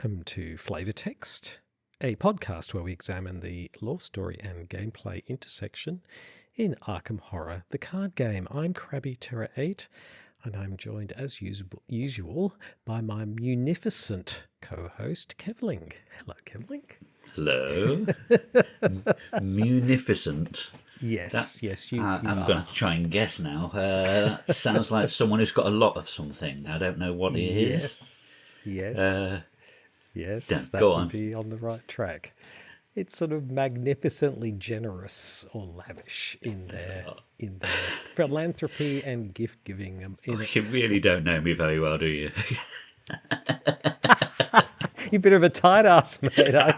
welcome to Flavour Text, a podcast where we examine the lore, story and gameplay intersection in Arkham Horror, the card game. I'm CrabbyTerror8, and I'm joined as usual by my munificent co-host, Kevling. Hello, Kevling. Hello. Munificent. Yes, you I'm are. going to have to try and guess now. That sounds like someone who's got a lot of something. I don't know what it is. Yes, that go would on. be on the right track. It's sort of magnificently generous or lavish in their philanthropy and gift giving. You really don't know me very well, do you? You're a bit of a tight ass, mate, are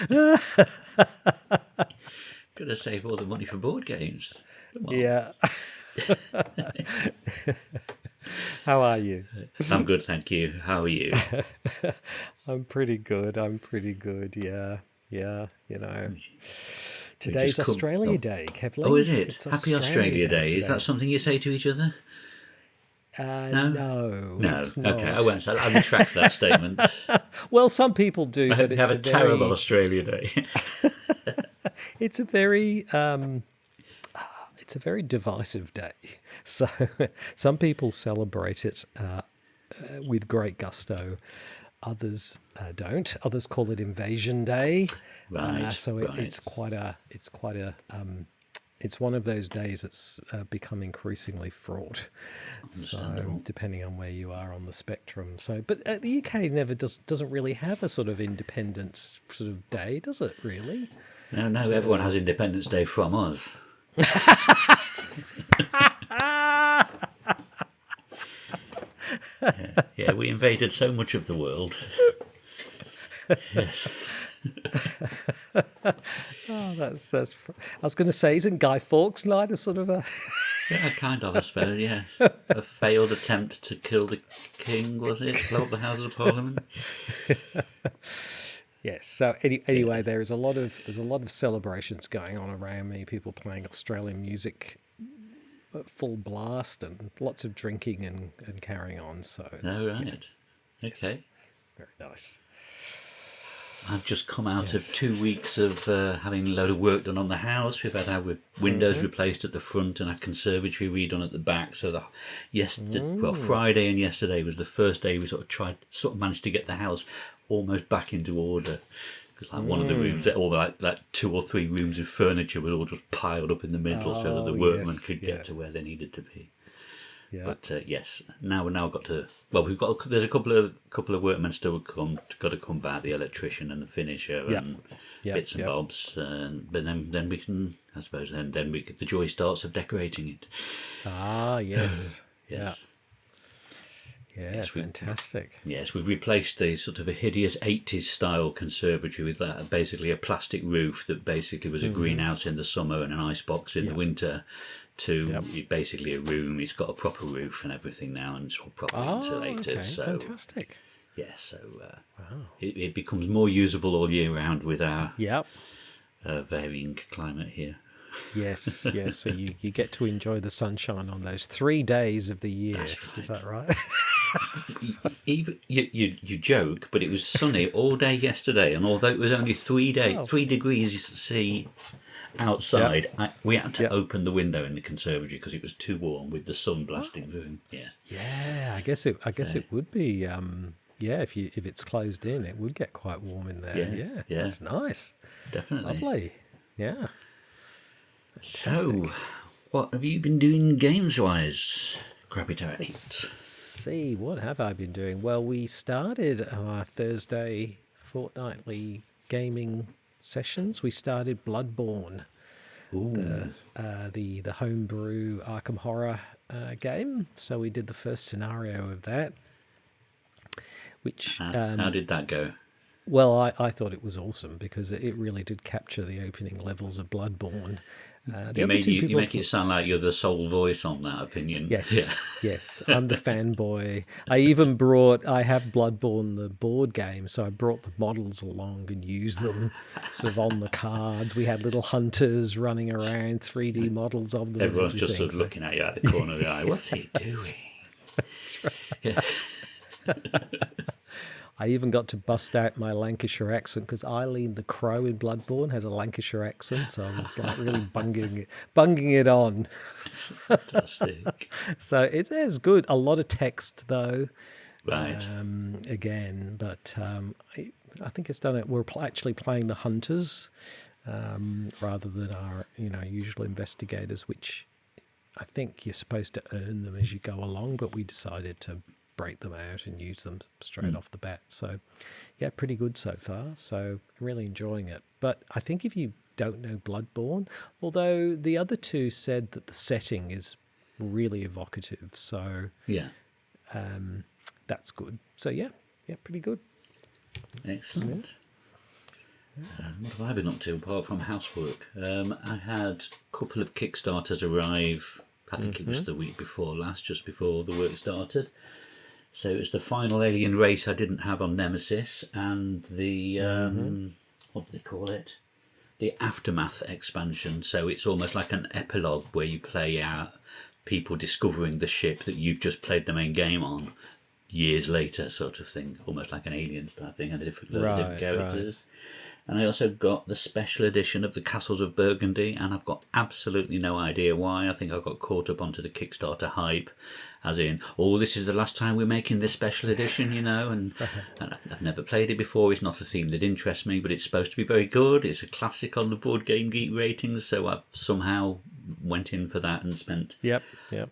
you? Gotta save all the money for board games. Come on. Yeah. How are you? I'm good, thank you. How are you? I'm pretty good. Yeah. You know, today's Australia Day, Kevling. Oh, is it? It's Happy Australia Day. today. Is that something you say to each other? No, it's not. Okay, I won't. I'll retract that statement. Well, some people do. But Have a terrible Australia Day. It's a very divisive day. So some people celebrate it with great gusto. Others don't. Others call it Invasion Day. Right. It's one of those days that's become increasingly fraught. So depending on where you are on the spectrum. So, but the UK doesn't really have a sort of independence sort of day, does it? Really? No. Everyone has Independence Day from us. Yeah, we invaded so much of the world. Yes. Oh, that's. I was going to say, isn't Guy Fawkes Night a sort of a? Yeah, kind of, I suppose. Yeah, a failed attempt to kill the king, was it? Blow up the Houses of Parliament. Yes. So anyway, there's a lot of celebrations going on around me. People playing Australian music at full blast, and lots of drinking and carrying on. So it's, right. Okay. Very nice. I've just come out of 2 weeks of having a load of work done on the house. We've had our windows replaced at the front and our conservatory redone at the back. So Friday and yesterday was the first day we sort of managed to get the house almost back into order. Because one of the rooms, or like 2 or 3 rooms of furniture was all just piled up in the middle, so that the workmen could get to where they needed to be. Yeah. But yes, now got to. Well, there's a couple of workmen still got to come back, the electrician and the finisher and bits and bobs. But then we can, I suppose, then the joy starts of decorating it. Ah, yes, yes. Yeah, fantastic. Yes, we've replaced the sort of a hideous 80s style conservatory with basically a plastic roof that basically was a greenhouse in the summer and an icebox in the winter, to basically a room. It's got a proper roof and everything now, and it's all properly insulated. Okay. So fantastic. Yeah, so it becomes more usable all year round with our varying climate here. Yes. So you get to enjoy the sunshine on those 3 days of the year. That's right. Is that right? Even you joke, but it was sunny all day yesterday, and although it was only 3 degrees C outside, we had to open the window in the conservatory because it was too warm with the sun blasting through. Yeah. I guess it would be. If it's closed in, it would get quite warm in there. Yeah. That's nice. Definitely. Lovely. Yeah. Fantastic. So, what have you been doing games-wise, CrabbyTerror8? Let's see, what have I been doing? Well, we started our Thursday fortnightly gaming sessions. We started Bloodborne, the homebrew Arkham Horror game. So we did the first scenario of that. Which how did that go? Well, I thought it was awesome because it really did capture the opening levels of Bloodborne. The other two You people, make it sound like you're the sole voice on that opinion. yes, I'm the fanboy. I have Bloodborne, the board game, so I brought the models along and used them sort of on the cards. We had little hunters running around, 3D models of them. Everyone's just sort of looking at you out the corner of the eye. What's he doing? That's right. Yeah. I even got to bust out my Lancashire accent because Eileen the Crow in Bloodborne has a Lancashire accent, so I was like really bunging it on. Fantastic. So it's good. A lot of text though. Right. Again, but I think it's done it. We're actually playing the hunters rather than our usual investigators, which I think you're supposed to earn them as you go along, but we decided to break them out and use them straight off the bat. So yeah, pretty good so far. So really enjoying it. But I think if you don't know Bloodborne, although the other two said that the setting is really evocative, so Yeah. that's good. So yeah, pretty good. Excellent. What have I been up to apart from housework? I had a couple of Kickstarters arrive. I think it was the week before last, just before the work started. So it was the final alien race I didn't have on Nemesis, and the what do they call it? The Aftermath expansion. So it's almost like an epilogue where you play out people discovering the ship that you've just played the main game on years later, sort of thing, almost like an Aliens type thing, and the different characters. And I also got the special edition of the Castles of Burgundy, and I've got absolutely no idea why. I think I got caught up onto the Kickstarter hype, as in, this is the last time we're making this special edition, and I've never played it before. It's not a theme that interests me, but it's supposed to be very good. It's a classic on the Board Game Geek ratings, so I've somehow went in for that and spent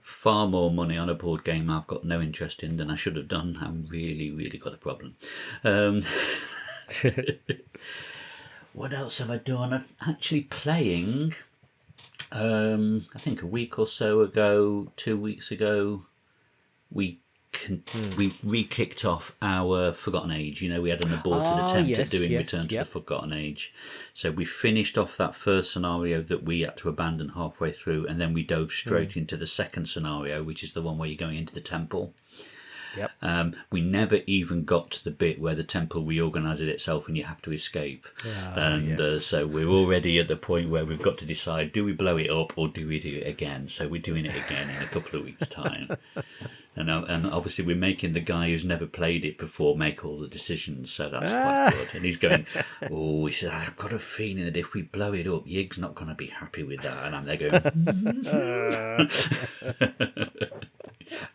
far more money on a board game I've got no interest in than I should have done. I've really, really got a problem. What else have I done? I'm actually playing, I think a week or so ago, 2 weeks ago, we re-kicked off our Forgotten Age. We had an aborted attempt at doing Return to the Forgotten Age. So we finished off that first scenario that we had to abandon halfway through, and then we dove straight into the second scenario, which is the one where you're going into the temple. Yep. We never even got to the bit where the temple reorganises itself and you have to escape. So we're already at the point where we've got to decide, do we blow it up or do we do it again? So we're doing it again in a couple of weeks' time. And obviously we're making the guy who's never played it before make all the decisions, so that's quite good. And he's going, he said, I've got a feeling that if we blow it up, Yig's not going to be happy with that. And I'm there going...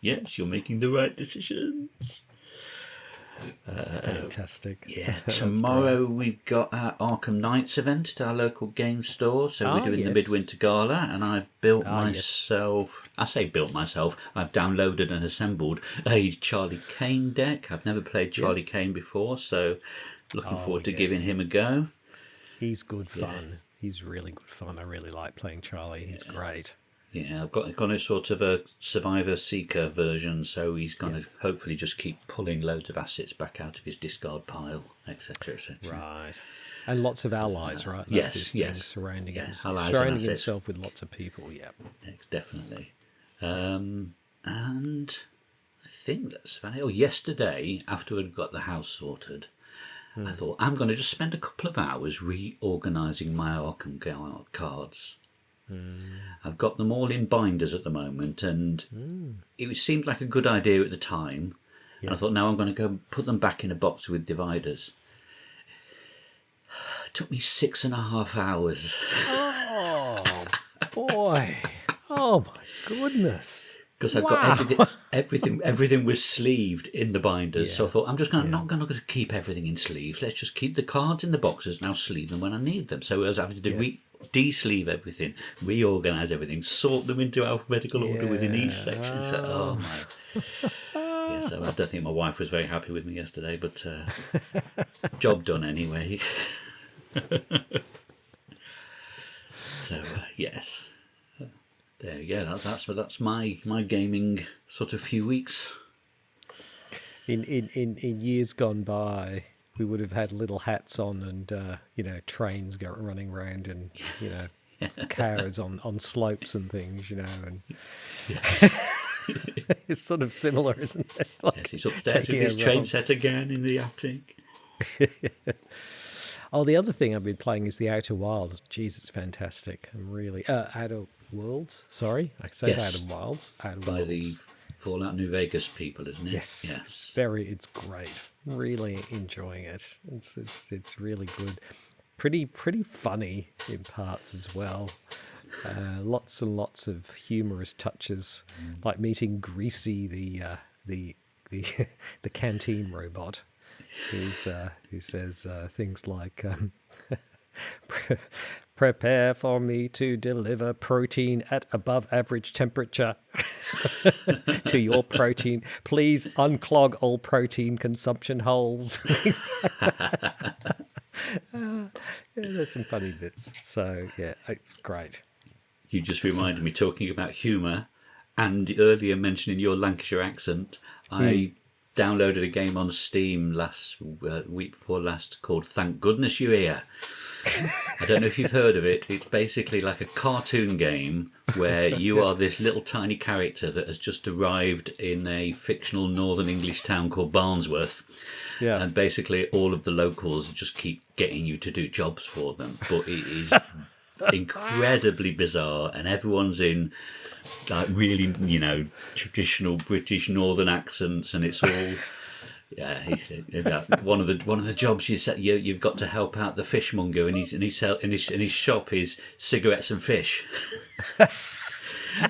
Yes, you're making the right decisions. Fantastic. Yeah, tomorrow we've got our Arkham Nights event at our local game store. So we're doing the Midwinter Gala, and I've built myself... I say built myself. I've downloaded and assembled a Charlie Kane deck. I've never played Charlie Kane before, so looking forward to giving him a go. He's good fun. He's really good fun. I really like playing Charlie. He's great. Yeah, I've got a sort of a Survivor Seeker version, so he's going to hopefully just keep pulling loads of assets back out of his discard pile, etc., etc. Right. And lots of allies, right? That's surrounding himself with lots of people, Definitely. And I think that's about it. Yesterday, after we'd got the house sorted, I thought, I'm going to just spend a couple of hours reorganising my Arkham cards. I've got them all in binders at the moment, and it seemed like a good idea at the time. Yes. I thought, now I'm going to go put them back in a box with dividers. It took me 6.5 hours. Oh, boy. Oh, my goodness. Because I've got everything was sleeved in the binders. So I thought, I'm just not going to keep everything in sleeves. Let's just keep the cards in the boxes and I'll sleeve them when I need them. So I was having to de-sleeve everything, reorganise everything, sort them into alphabetical order within each section. So, oh my... so I don't think my wife was very happy with me yesterday, but job done anyway. So, yes. There you go. That's my gaming sort of few weeks. In years gone by, we would have had little hats on and trains running around and cars on slopes and things, and it's sort of similar, isn't it? Like yes, he's upstairs with his train set again in the attic. Oh, the other thing I've been playing is the Outer Wilds. Jeez, it's fantastic. I'm really Outer Worlds. Sorry, I said Outer Wilds. Outer by Worlds. The Fallout New Vegas people, isn't it? Yes. It's great. Really enjoying it. It's really good. Pretty funny in parts as well. Lots and lots of humorous touches, like meeting Greasy, the canteen robot, who says things like, "Prepare for me to deliver protein at above average temperature to your protein. Please unclog all protein consumption holes." There's some funny bits. So yeah, it's great. You just reminded me, talking about humour and earlier mentioning your Lancashire accent, I downloaded a game on Steam week before last called Thank Goodness You're Here. I don't know if you've heard of it. It's basically like a cartoon game where you are this little tiny character that has just arrived in a fictional northern English town called Barnsworth. Yeah. And basically all of the locals just keep getting you to do jobs for them. But it is incredibly bizarre, and everyone's in like really, traditional British northern accents, and it's all he said one of the jobs you've got to help out the fishmonger, and his shop is cigarettes and fish.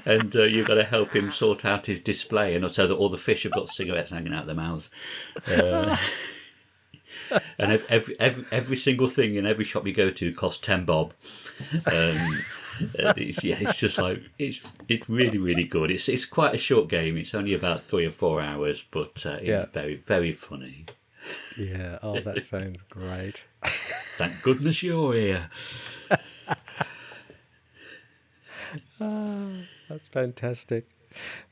And you've got to help him sort out his display, and so that all the fish have got cigarettes hanging out their mouths. And every single thing in every shop you go to costs 10 bob. It's just like it's really, really good. It's quite a short game. It's only about 3 or 4 hours, but it's very, very funny. Yeah. Oh, that sounds great. Thank goodness you're here. That's fantastic.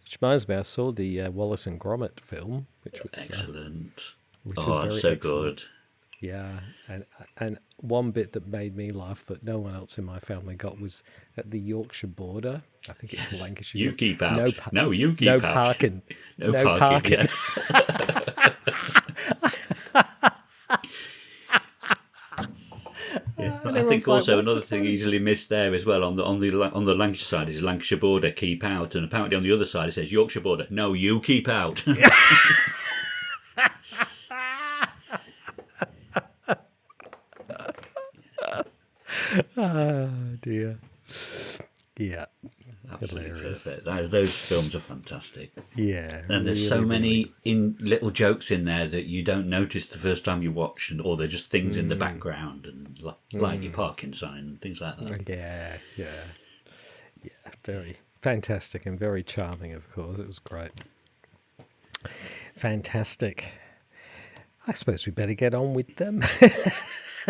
Which reminds me, I saw the Wallace and Gromit film, which was excellent. Which was very excellent. Good. Yeah, and one bit that made me laugh that no one else in my family got was at the Yorkshire border. I think it's Lancashire. You keep out. You keep no out. Parking. No parking. Yes. I think also another thing easily missed there as well on the Lancashire side is Lancashire border, keep out, and apparently on the other side it says Yorkshire border, no, you keep out. Oh dear. Yeah. Absolutely Hilarious. perfect. Those films are fantastic. Yeah. And there's so many little jokes in there that you don't notice the first time you watch, or they're just things in the background, and like your parking sign and things like that. Yeah. Very fantastic and very charming, of course. It was great. Fantastic. I suppose we better get on with them.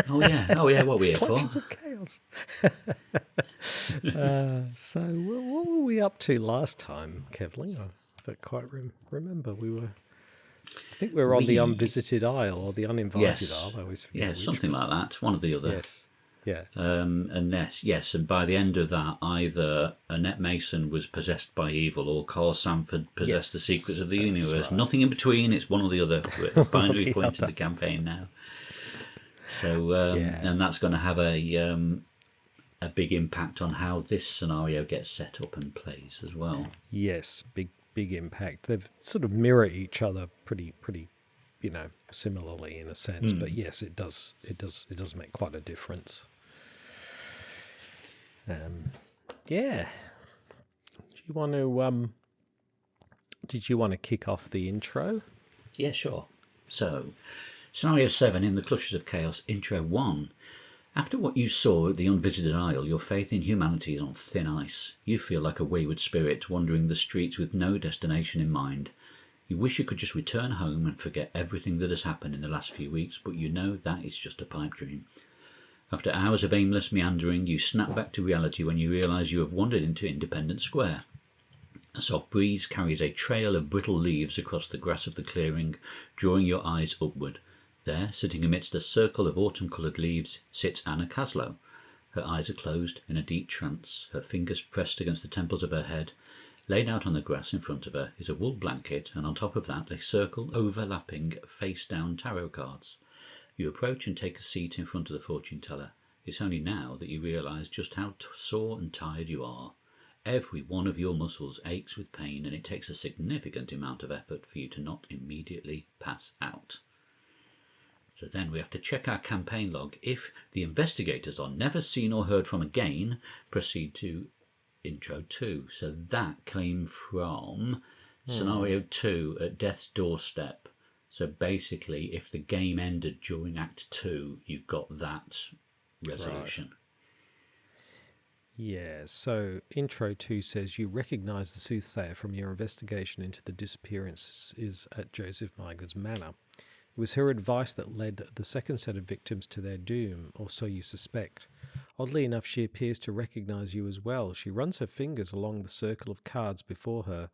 Oh yeah, what are we here for? Clutches of Chaos. So what were we up to last time, Kevling? I don't quite remember. I think we were on the Unvisited Isle or the Uninvited Isle. I always forget. Yeah, something like that. One or the other. Yes. Yeah. And by the end of that, either Annette Mason was possessed by evil or Carl Sanford possessed the secrets of the universe. Right. Nothing in between. It's one or the other. We're binary point in the campaign now. So, and that's going to have a big impact on how this scenario gets set up and plays as well. Yes, big impact. They've sort of mirror each other pretty, similarly in a sense. But yes, it does make quite a difference. Yeah. Did you want to kick off the intro? Yeah, sure. So, Scenario 7 in the Clutches of Chaos, Intro 1. After what you saw at the Unvisited Isle, your faith in humanity is on thin ice. You feel like a wayward spirit wandering the streets with no destination in mind. You wish you could just return home and forget everything that has happened in the last few weeks, but you know that is just a pipe dream. After hours of aimless meandering, you snap back to reality when you realise you have wandered into Independence Square. A soft breeze carries a trail of brittle leaves across the grass of the clearing, drawing your eyes upward. There, sitting amidst a circle of autumn-coloured leaves, sits Anna Caslow. Her eyes are closed in a deep trance, her fingers pressed against the temples of her head. Laid out on the grass in front of her is a wool blanket, and on top of that a circle overlapping face-down tarot cards. You approach and take a seat in front of the fortune-teller. It's only now that you realise just how sore and tired you are. Every one of your muscles aches with pain, and it takes a significant amount of effort for you to not immediately pass out. So then we have to check our campaign log. If the investigators are never seen or heard from again, proceed to Intro 2. So that came from Scenario 2 at Death's Doorstep. So basically, if the game ended during Act 2, you got that resolution. Right. Yeah, so Intro 2 says you recognise the soothsayer from your investigation into the disappearances at Joseph Miger's manor. It was her advice that led the second set of victims to their doom, or so you suspect. Oddly enough, she appears to recognise you as well. She runs her fingers along the circle of cards before her.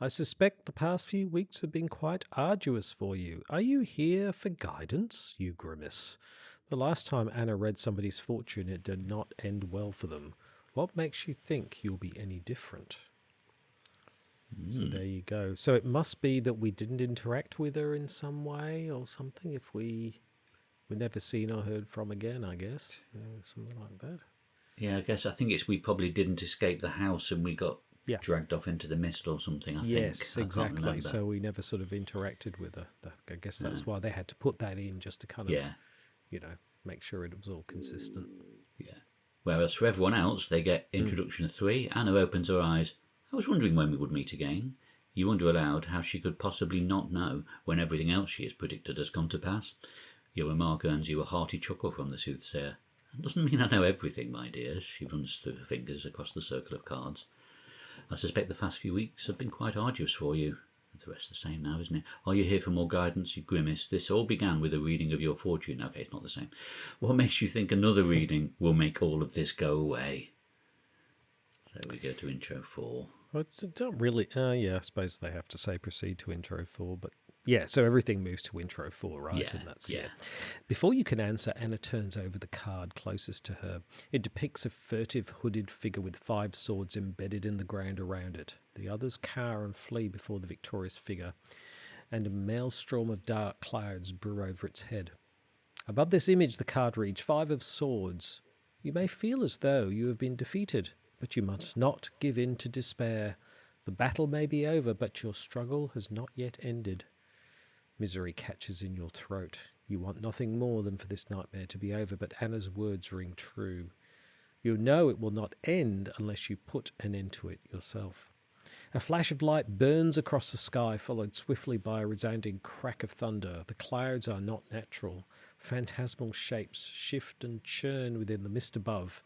I suspect the past few weeks have been quite arduous for you. Are you here for guidance? You grimace. The last time Anna read somebody's fortune, it did not end well for them. What makes you think you'll be any different? So there you go. So it must be that we didn't interact with her in some way or something if we were never seen or heard from again, I guess. Something like that. Yeah, I think it's we probably didn't escape the house and we got dragged off into the mist or something, I think. Yes, exactly. So we never sort of interacted with her. I guess that's why they had to put that in, just to kind of, make sure it was all consistent. Yeah. Whereas for everyone else, they get Introduction 3. Anna opens her eyes. I was wondering when we would meet again. You wonder aloud how she could possibly not know when everything else she has predicted has come to pass. Your remark earns you a hearty chuckle from the soothsayer. That doesn't mean I know everything, my dears. She runs through her fingers across the circle of cards. I suspect the past few weeks have been quite arduous for you. The rest the same now, isn't it? Are you here for more guidance? You grimace. This all began with a reading of your fortune. Okay, it's not the same. What makes you think another reading will make all of this go away? So we go to Intro 4. Well, it's not really. I suppose they have to say proceed to Intro 4, but yeah, so everything moves to Intro 4, right? Yeah, And that's Before you can answer, Anna turns over the card closest to her. It depicts a furtive, hooded figure with 5 swords embedded in the ground around it. The others cower and flee before the victorious figure, and a maelstrom of dark clouds brew over its head. Above this image, the card reads, 5 of swords. You may feel as though you have been defeated, but you must not give in to despair. The battle may be over, but your struggle has not yet ended. Misery catches in your throat. You want nothing more than for this nightmare to be over, but Anna's words ring true. You know it will not end unless you put an end to it yourself. A flash of light burns across the sky, followed swiftly by a resounding crack of thunder. The clouds are not natural. Phantasmal shapes shift and churn within the mist above.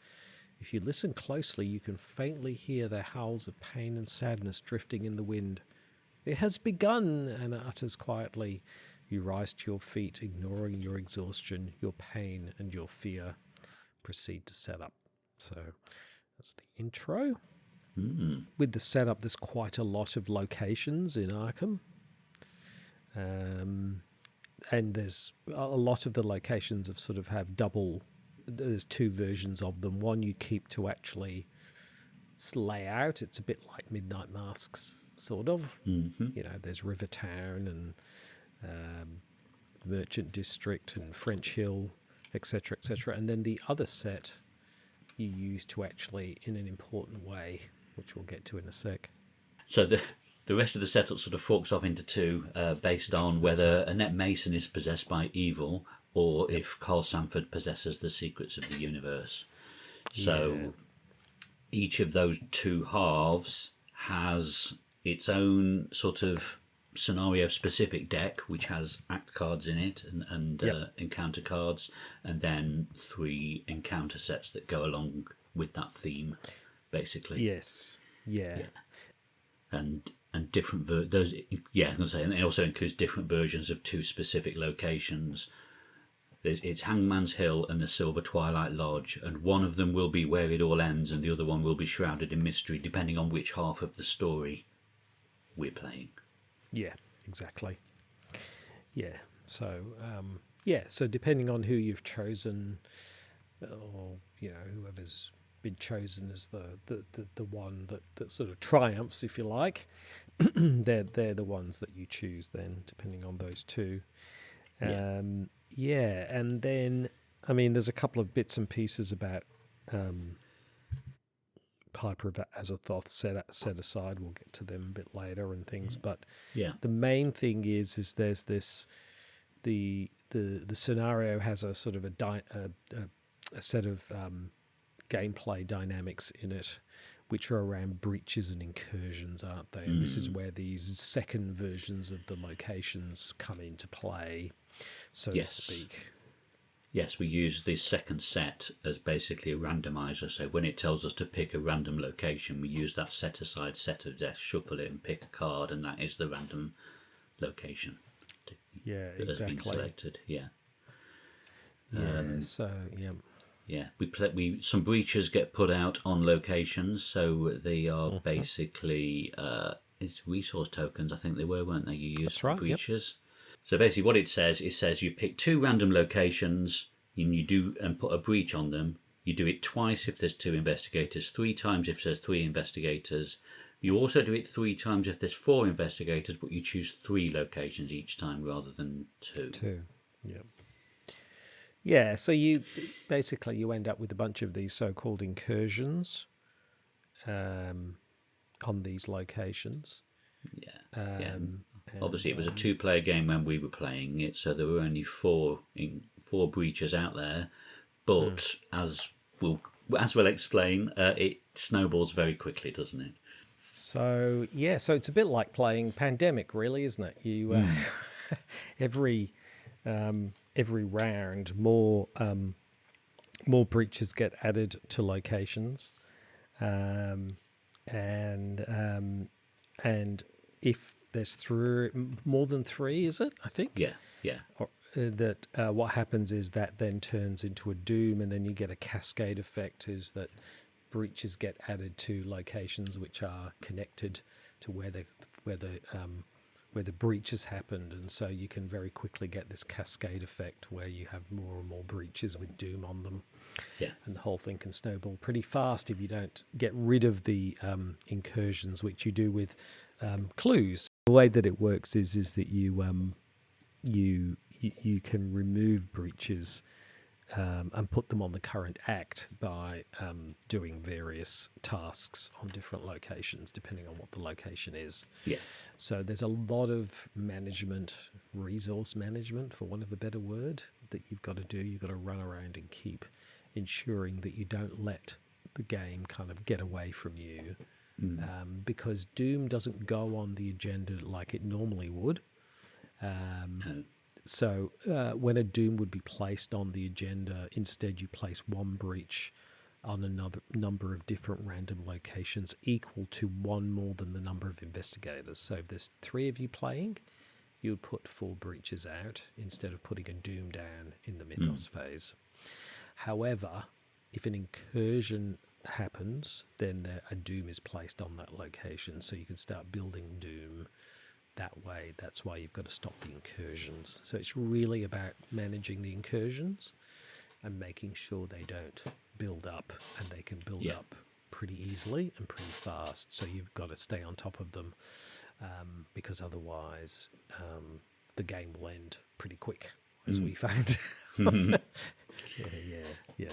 If you listen closely, you can faintly hear their howls of pain and sadness drifting in the wind. It has begun, Anna utters quietly. You rise to your feet, ignoring your exhaustion, your pain, and your fear. Proceed to set up. So that's the intro. With the setup, there's quite a lot of locations in Arkham. And there's a lot of the locations of sort of have double. There's 2 versions of them. One you keep to actually lay out. It's a bit like Midnight Masks, sort of. There's Rivertown and Merchant District and French Hill, etc., etc. And then the other set you use to actually, in an important way, which we'll get to in a sec. So the rest of the setup sort of forks off into 2 based on whether Annette Mason is possessed by evil or if Carl Sanford possesses the secrets of the universe. So each of those 2 halves has its own sort of scenario-specific deck, which has act cards in it and encounter cards, and then 3 encounter sets that go along with that theme, basically. Yes. Yeah. And different those. Yeah, I'm gonna say, and it also includes different versions of 2 specific locations. It's Hangman's Hill and the Silver Twilight Lodge, and one of them will be where it all ends, and the other one will be shrouded in mystery, depending on which half of the story we're playing. Yeah, exactly. Yeah, so Yeah, so depending on who you've chosen, or whoever's been chosen as the one that sort of triumphs, if you like, they're the ones that you choose then, depending on those two. Yeah, and then I mean, there's a couple of bits and pieces about Piper of Azathoth set aside. We'll get to them a bit later and things, but the main thing is there's this the scenario has a sort of a set of gameplay dynamics in it, which are around breaches and incursions, aren't they? And this is where these second versions of the locations come into play, so to speak. Yes, we use the second set as basically a randomizer. So when it tells us to pick a random location, we use that set-aside set of death, shuffle it and pick a card, and that is the random location. That has been selected. Yeah. Some breaches get put out on locations, so they are basically it's resource tokens. I think they weren't they? You use for breaches. Yep. So basically, what it says you pick 2 random locations and put a breach on them. You do it twice if there's 2 investigators, 3 times if there's 3 investigators. You also do it 3 times if there's 4 investigators, but you choose 3 locations each time rather than 2. 2, yeah. Yeah, so you end up with a bunch of these so-called incursions on these locations. Yeah. Obviously, it was a 2-player game when we were playing it, so there were only 4 breaches out there. But as we'll explain, it snowballs very quickly, doesn't it? So it's a bit like playing Pandemic, really, isn't it? You every round, more breaches get added to locations, and if there's more than 3, is it? I think. Yeah. What happens is that then turns into a doom, and then you get a cascade effect. Is that breaches get added to locations which are connected to where the breach has happened, and so you can very quickly get this cascade effect where you have more and more breaches with doom on them. Yeah. And the whole thing can snowball pretty fast if you don't get rid of the incursions, which you do with clues. The way that it works is that you can remove breaches and put them on the current act by doing various tasks on different locations, depending on what the location is. Yeah. So there's a lot of resource management, for want of a better word, that you've got to do. You've got to run around and keep ensuring that you don't let the game kind of get away from you, because Doom doesn't go on the agenda like it normally would. No. So when a doom would be placed on the agenda, instead you place 1 breach on another number of different random locations equal to 1 more than the number of investigators. So if there's 3 of you playing, you would put 4 breaches out instead of putting a doom down in the mythos phase. However, if an incursion happens, then a doom is placed on that location, so you can start building doom that way. That's why you've got to stop the incursions. So it's really about managing the incursions and making sure they don't build up, and they can build up pretty easily and pretty fast. So you've got to stay on top of them, because otherwise the game will end pretty quick, as we found. Yeah.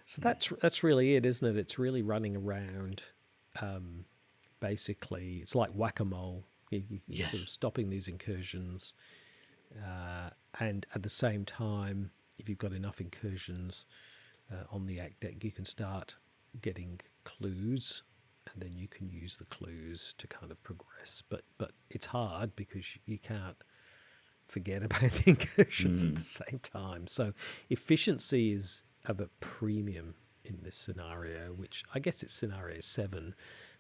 So that's really it, isn't it? It's really running around. Basically, it's like whack-a-mole. You're sort of stopping these incursions, and at the same time, if you've got enough incursions on the act deck, you can start getting clues, and then you can use the clues to kind of progress. But it's hard because you can't forget about the incursions at the same time. So efficiency is of a premium in this scenario, which I guess it's scenario 7.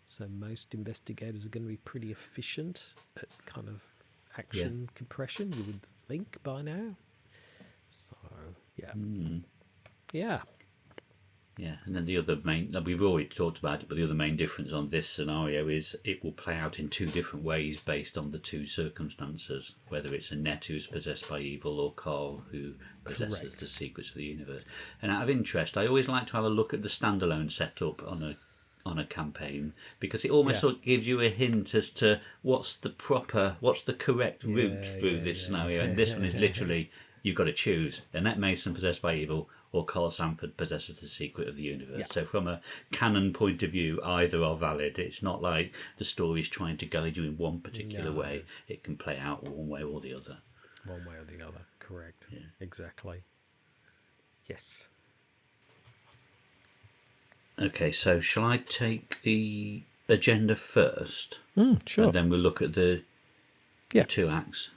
So most investigators are going to be pretty efficient at kind of action compression, you would think, by now. So, yeah. Yeah, and then the other main, we've already talked about it, but the other main difference on this scenario is it will play out in two different ways based on the two circumstances, whether it's Annette who's possessed by evil or Carl who possesses the secrets of the universe. And out of interest, I always like to have a look at the standalone setup on a campaign, because it almost sort of gives you a hint as to what's the correct route through this scenario. And this one is literally, you've got to choose Annette Mason possessed by evil or Carl Sanford possesses the secret of the universe. Yeah. So from a canon point of view, either are valid. It's not like the story's trying to guide you in one particular way. It can play out one way or the other. One way or the other, correct. Yeah. Exactly. Yes. Okay, so shall I take the agenda first? Sure. And then we'll look at the two acts.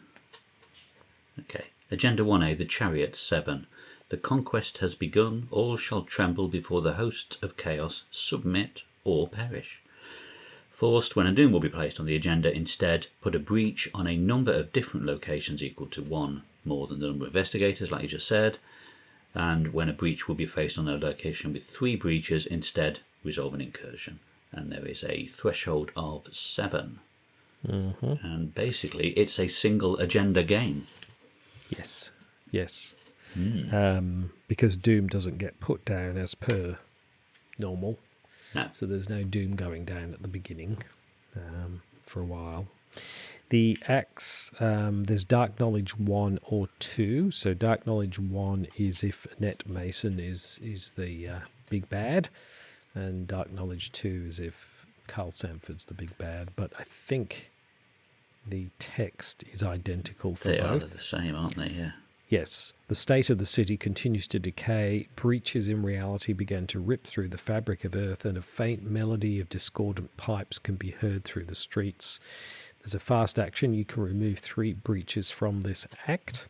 Okay. Agenda 1A, the Chariot 7. The conquest has begun. All shall tremble before the hosts of chaos, submit or perish. Forced, when a doom will be placed on the agenda, instead put a breach on a number of different locations equal to one more than the number of investigators, like you just said. And when a breach will be faced on a location with 3 breaches, instead resolve an incursion. And there is a threshold of 7. Mm-hmm. And basically, it's a single agenda game. Yes. Because Doom doesn't get put down as per normal. No. So there's no Doom going down at the beginning for a while. The acts, there's Dark Knowledge 1 or 2. So Dark Knowledge 1 is if Annette Mason is the big bad, and Dark Knowledge 2 is if Carl Sanford's the big bad. But I think the text is identical for both. They are the same, aren't they? Yeah. Yes. The state of the city continues to decay. Breaches in reality began to rip through the fabric of Earth, and a faint melody of discordant pipes can be heard through the streets. There's a fast action. You can remove 3 breaches from this act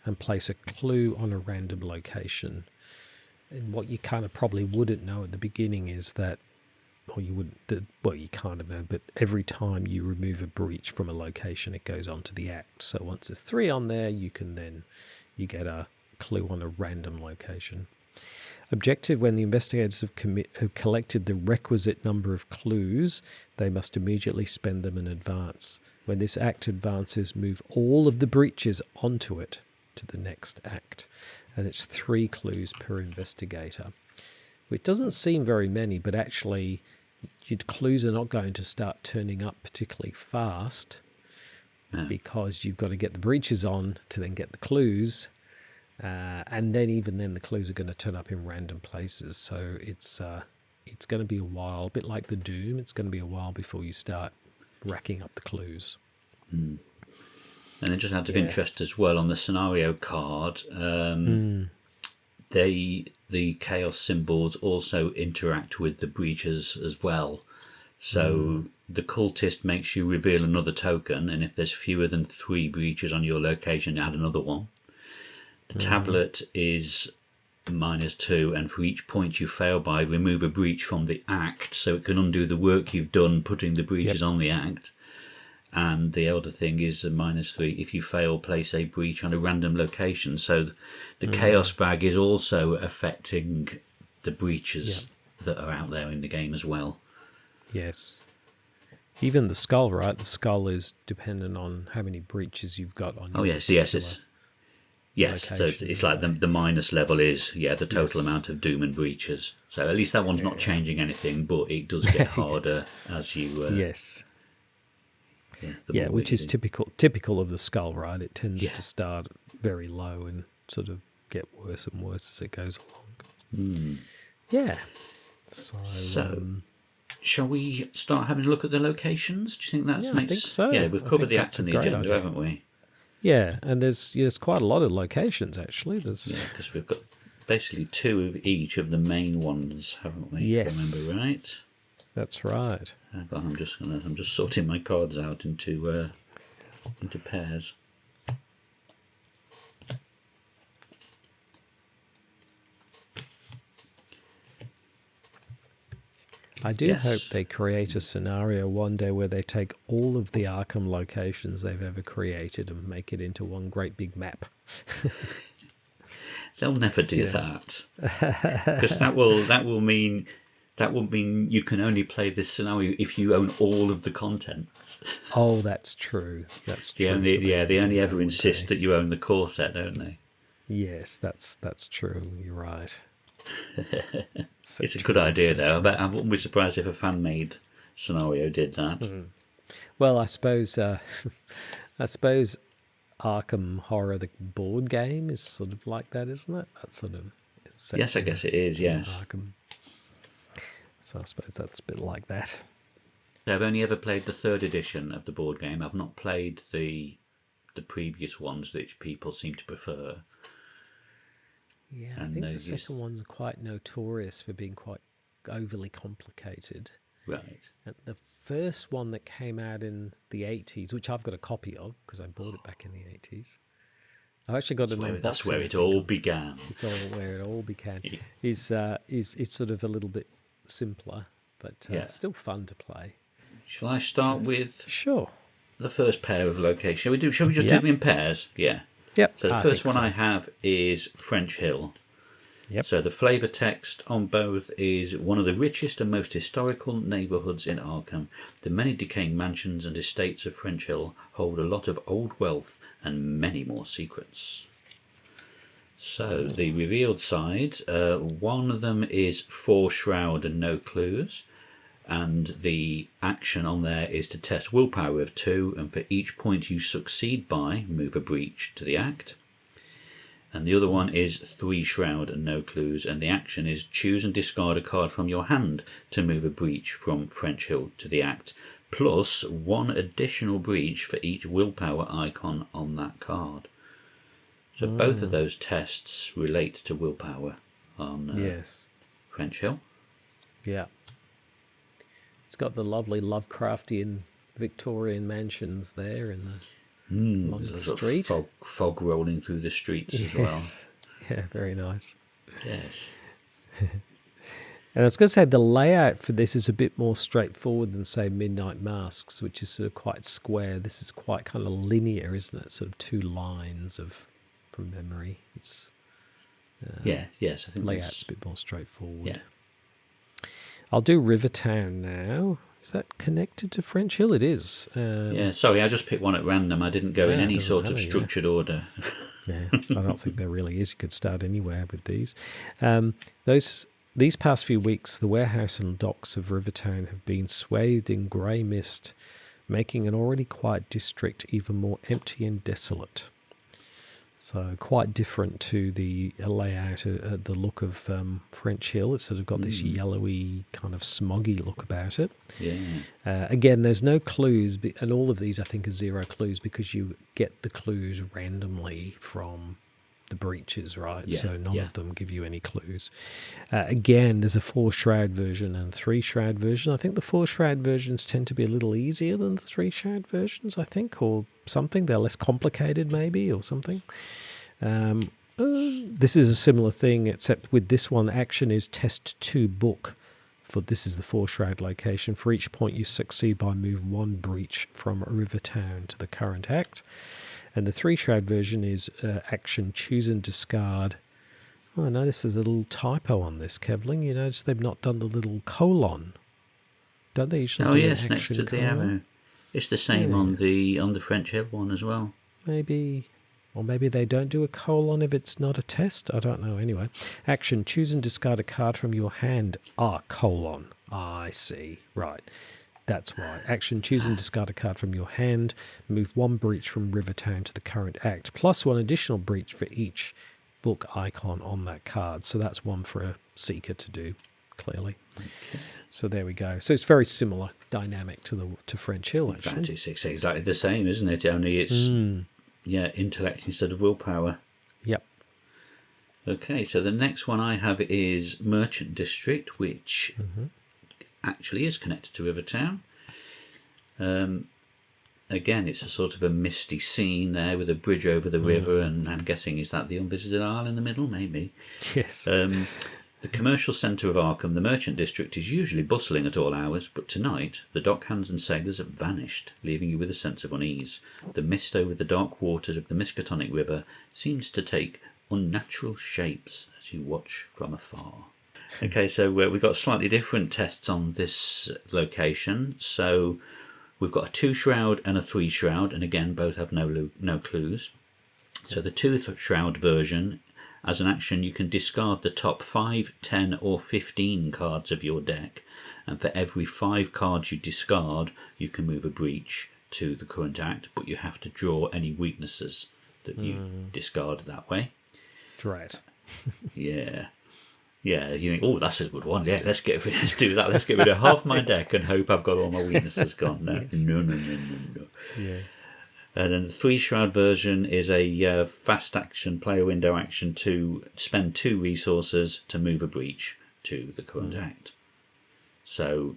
and place a clue on a random location. And what you kind of probably wouldn't know at the beginning is that, or you wouldn't, well, you kind of know, but every time you remove a breach from a location, it goes on to the act. So once there's 3 on there, you get a clue on a random location. Objective: when the investigators have collected the requisite number of clues, they must immediately spend them in advance. When this act advances, move all of the breaches onto it to the next act. And it's 3 clues per investigator. It doesn't seem very many, but actually your clues are not going to start turning up particularly fast because you've got to get the breaches on to then get the clues. And then even then the clues are going to turn up in random places. So it's going to be a while, a bit like the Doom. It's going to be a while before you start racking up the clues. And then just out of interest as well, on the scenario card, the chaos symbols also interact with the breaches as well. So the cultist makes you reveal another token, and if there's fewer than 3 breaches on your location, add another one. The tablet is -2, and for each point you fail by, remove a breach from the act, so it can undo the work you've done putting the breaches on the act. And the elder thing is a -3. If you fail, place a breach on a random location. So the chaos bag is also affecting the breaches that are out there in the game as well. Yes. Even the skull, right? The skull is dependent on how many breaches you've got on. Oh yes, it's like the minus level is the total amount of doom and breaches. So at least that one's not changing anything, but it does get harder as you. Which is typical of the skull, right? It tends to start very low and sort of get worse and worse as it goes along. Yeah. So shall we start having a look at the locations? Do you think that makes? I think so. Yeah, we've covered the act and the agenda, haven't we? Yeah, and there's quite a lot of locations actually. Because we've got basically 2 of each of the main ones, haven't we? Yes, if I remember right. That's right. Hang on, I'm just sorting my cards out into pairs. I do hope they create a scenario one day where they take all of the Arkham locations they've ever created and make it into one great big map. They'll never do that, because that will mean you can only play this scenario if you own all of the contents. Oh, that's true. That's true. They only ever insist that you own the core set, don't they? Yes, that's true. You're right. It's a good idea, though. I wouldn't be surprised if a fan-made scenario did that. Well, I suppose Arkham Horror, the board game, is sort of like that, isn't it? That's sort of Yes, I guess it is. Yes. Arkham. So I suppose that's a bit like that. I've only ever played the 3rd edition of the board game. I've not played the previous ones, which people seem to prefer. Yeah, I think the second one's quite notorious for being quite overly complicated. Right. And the first one that came out in the 80s, which I've got a copy of because I bought it back in the 80s. I've actually got an unboxing. That's where it all began. It's all where it all began. Is sort of a little bit simpler, but still fun to play. Shall I start with the first pair of locations? Shall we just do them in pairs? Yeah. Yep. So the first one I have is French Hill. Yep. So the flavour text on both is one of the richest and most historical neighbourhoods in Arkham. The many decaying mansions and estates of French Hill hold a lot of old wealth and many more secrets. So the revealed side, one of them is 4 shroud and no clues. And the action on there is to test willpower of 2, and for each point you succeed by, move a breach to the act. And the other one is 3 shroud and no clues, and the action is choose and discard a card from your hand to move a breach from French Hill to the act, plus 1 additional breach for each willpower icon on that card. So both of those tests relate to willpower on French Hill. Yeah. It's got the lovely Lovecraftian Victorian mansions there in the along the street. Fog rolling through the streets as well. Yeah, very nice. Yes. And I was going to say the layout for this is a bit more straightforward than, say, Midnight Masks, which is sort of quite square. This is quite kind of linear, isn't it? Sort of 2 lines from memory. It's yes, I think layout's a bit more straightforward. Yeah. I'll do Rivertown now. Is that connected to French Hill? It is. Sorry, I just picked one at random. I didn't go in any sort of structured order. Yeah, I don't think there really is. You could start anywhere with these. These past few weeks, the warehouse and docks of Rivertown have been swathed in grey mist, making an already quiet district even more empty and desolate. So quite different to the layout, the look of French Hill. It's sort of got this yellowy, kind of smoggy look about it. Yeah. Again, there's no clues, and all of these I think are 0 clues because you get the clues randomly from the breaches, right? Yeah, so none of them give you any clues. Again, there's a 4 shroud version and a 3 shroud version. I think the 4 shroud versions tend to be a little easier than the 3 shroud versions, I think, or something. They're less complicated maybe or something. This is a similar thing, except with this one, action is test 2 book. This is the 4 shroud location. For each point you succeed by move 1 breach from Rivertown to the current act. And the 3 shroud version is action choose and discard. Oh, I noticed there's a little typo on this, Kevling. You notice they've not done the little colon. Don't they usually do an action next to the arrow. It's the same on the French Hill one as well. Maybe they don't do a colon if it's not a test. I don't know. Anyway, action choose and discard a card from your hand. Colon. I see. Right. That's why. Action, choose and discard a card from your hand. Move 1 breach from Rivertown to the current act, plus 1 additional breach for each book icon on that card. So that's one for a seeker to do, clearly. Okay. So there we go. So it's very similar dynamic to French Hill, actually. In fact, it's exactly the same, isn't it? Only it's intellect instead of willpower. Yep. Okay, so the next one I have is Merchant District, which actually is connected to Rivertown. Again, it's a sort of a misty scene there with a bridge over the river, and I'm guessing, is that the unvisited isle in the middle? Maybe. Yes. The commercial centre of Arkham, the Merchant District, is usually bustling at all hours, but tonight the dockhands and sailors have vanished, leaving you with a sense of unease. The mist over the dark waters of the Miskatonic River seems to take unnatural shapes as you watch from afar. Okay, so we've got slightly different tests on this location. So we've got a 2 shroud and a 3 shroud, and again, both have no clues. So the 2 shroud version, as an action, you can discard the top 5, 10 or 15 cards of your deck, and for every 5 cards you discard, you can move a breach to the current act, but you have to draw any weaknesses that you discard that way. Right. Yeah. Yeah, you think, oh, that's a good one. Yeah, let's do that. Let's get rid of half my deck and hope I've got all my weaknesses gone. No, Yes. no. Yes. And then the 3 shroud version is a fast action, player window action to spend 2 resources to move a breach to the current act. So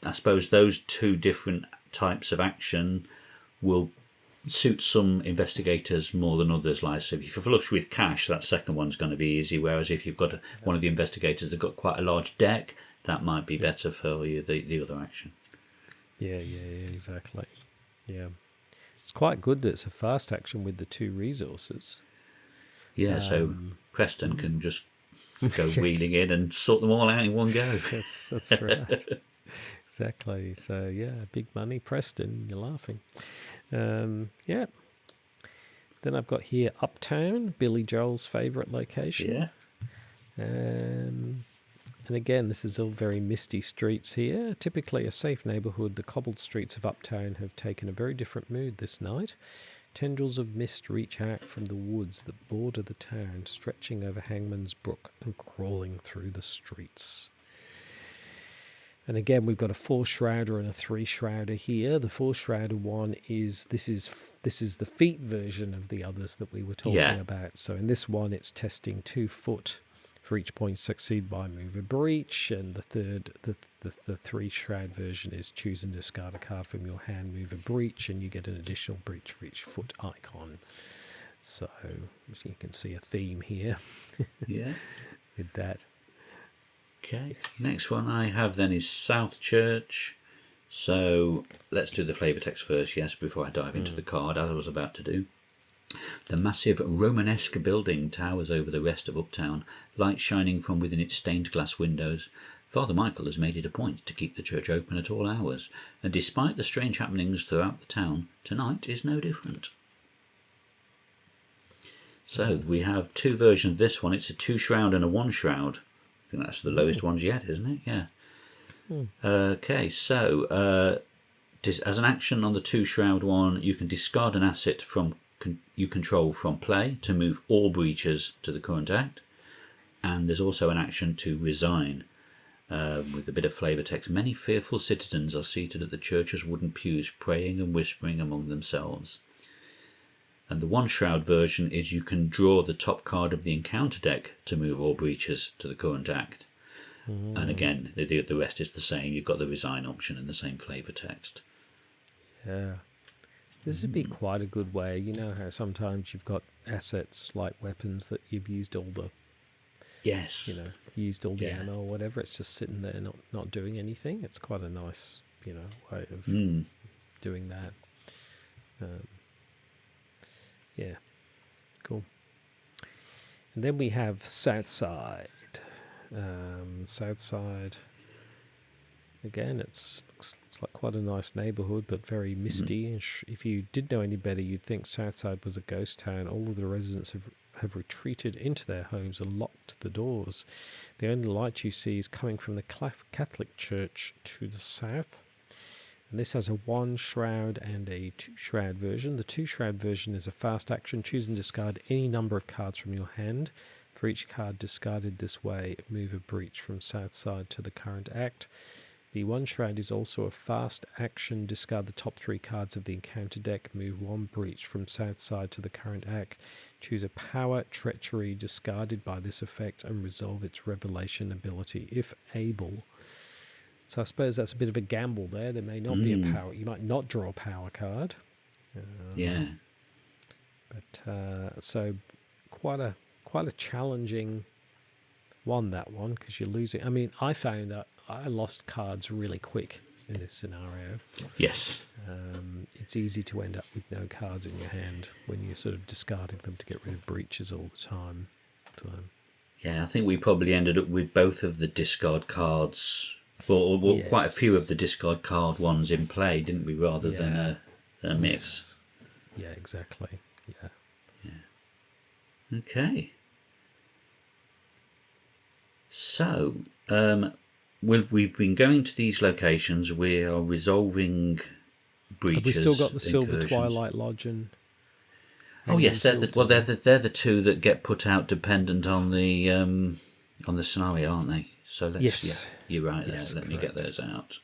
I suppose those 2 different types of action will suit some investigators more than others. Like, so if you're flush with cash, that second one's going to be easy, whereas if you've got one of the investigators that got quite a large deck, that might be better for you, the other action. Yeah, exactly. Yeah. It's quite good that it's a fast action with the 2 resources. Yeah, so Preston can just go wheeling in and sort them all out in one go. That's right. Exactly. So, yeah, big money, Preston. You're laughing. Yeah. Then I've got here Uptown, Billy Joel's favourite location. Yeah. And again, this is all very misty streets here. Typically a safe neighbourhood, the cobbled streets of Uptown have taken a very different mood this night. Tendrils of mist reach out from the woods that border the town, stretching over Hangman's Brook and crawling through the streets. And again, we've got a 4-shrouder and a 3-shrouder here. The 4-shrouder one is this is the feet version of the others that we were talking about. So in this one, it's testing 2 foot for each point succeed by move a breach, and the 3-shroud version is choose and discard a card from your hand, move a breach, and you get an additional breach for each foot icon. So you can see a theme here. Yeah. With that. Okay, next one I have then is South Church. So let's do the flavour text first, yes, before I dive into the card, as I was about to do. The massive Romanesque building towers over the rest of Uptown, light shining from within its stained glass windows. Father Michael has made it a point to keep the church open at all hours, and despite the strange happenings throughout the town, tonight is no different. So we have 2 versions of this one. It's a 2-shroud and a 1-shroud. I think that's the lowest ones yet, isn't it? Yeah. Okay, so as an action on the 2-shroud one, you can discard an asset you control from play to move all breaches to the current act. And there's also an action to resign. With a bit of flavour text, many fearful citizens are seated at the church's wooden pews, praying and whispering among themselves. And the 1-shroud version is you can draw the top card of the encounter deck to move all breaches to the current act. And again, the rest is the same. You've got the resign option and the same flavour text. Yeah. This would be quite a good way. You know how sometimes you've got assets like weapons that you've used all the... Yes. Used all the ammo or whatever. It's just sitting there not doing anything. It's quite a nice, way of doing that. Yeah, cool. And then we have Southside. Southside, again, looks like quite a nice neighbourhood, but very misty. And if you did know any better, you'd think Southside was a ghost town. All of the residents have retreated into their homes and locked the doors. The only light you see is coming from the Catholic Church to the south. And this has a 1-shroud and a 2-shroud version. The 2-shroud version is a fast action. Choose and discard any number of cards from your hand. For each card discarded this way, move a breach from Southside to the current act. The 1-shroud is also a fast action. Discard the top 3 cards of the encounter deck. Move 1 breach from Southside to the current act. Choose a power treachery discarded by this effect and resolve its revelation ability if able. So I suppose that's a bit of a gamble there. There may not be a power. You might not draw a power card. But so quite a challenging one, that one, because you're losing. I mean, I found that I lost cards really quick in this scenario. Yes. It's easy to end up with no cards in your hand when you're sort of discarding them to get rid of breaches all the time. So, yeah, I think we probably ended up with both of the discard cards, or yes. quite a few of the discard card ones in play, didn't we, rather than a mix? Yes. Yeah, exactly. Yeah. Okay. So, we've been going to these locations. We are resolving breaches. Have we still got the Silver incursions. Twilight Lodge and... Oh yes, they're the two that get put out dependent on the scenario, aren't they? So let's. Yes. Yeah, you're right. Yes, Let me get those out.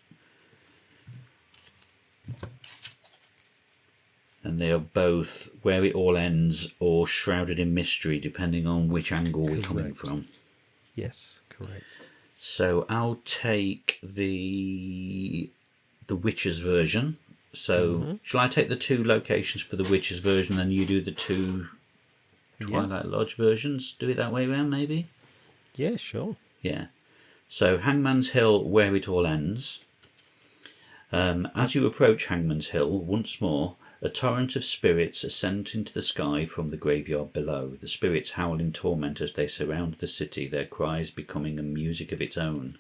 And they are both Where It All Ends or Shrouded in Mystery, depending on which angle we're coming from. Yes, correct. So I'll take the Witcher's version. So shall I take the two locations for the Witcher's version and you do the two Twilight Lodge versions? Do it that way around, maybe? Yeah, sure. Yeah. So Hangman's Hill, Where It All Ends. As you approach Hangman's Hill, once more, a torrent of spirits ascend into the sky from the graveyard below. The spirits howl in torment as they surround the city, their cries becoming a music of its own.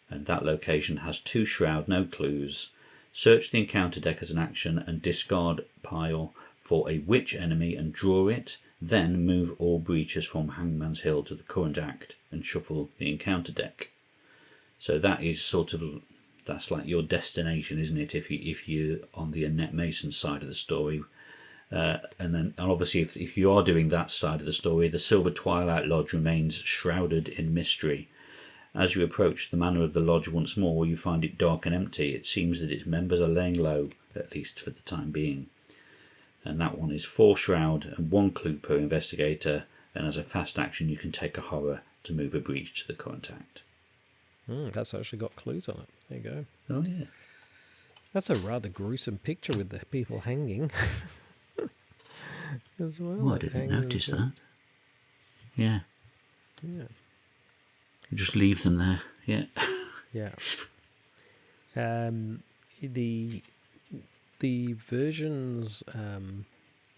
And that location has 2 shroud, no clues. Search the encounter deck as an action and discard pile for a witch enemy and draw it. Then move all breaches from Hangman's Hill to the current act and shuffle the encounter deck. So that is sort of... that's like your destination, isn't it? If you're on the Annette Mason side of the story, and obviously if you are doing that side of the story, the Silver Twilight Lodge remains shrouded in mystery. As you approach the manor of the lodge once more, you find it dark and empty. It seems that its members are laying low, at least for the time being. And that one is 4 shroud and 1 clue per investigator. And as a fast action, you can take a horror to move a breach to the current act. That's actually got clues on it. There you go. Oh, yeah. That's a rather gruesome picture with the people hanging as well. Oh, I didn't notice that. Yeah. Yeah. Just leave them there. Yeah. Yeah. The versions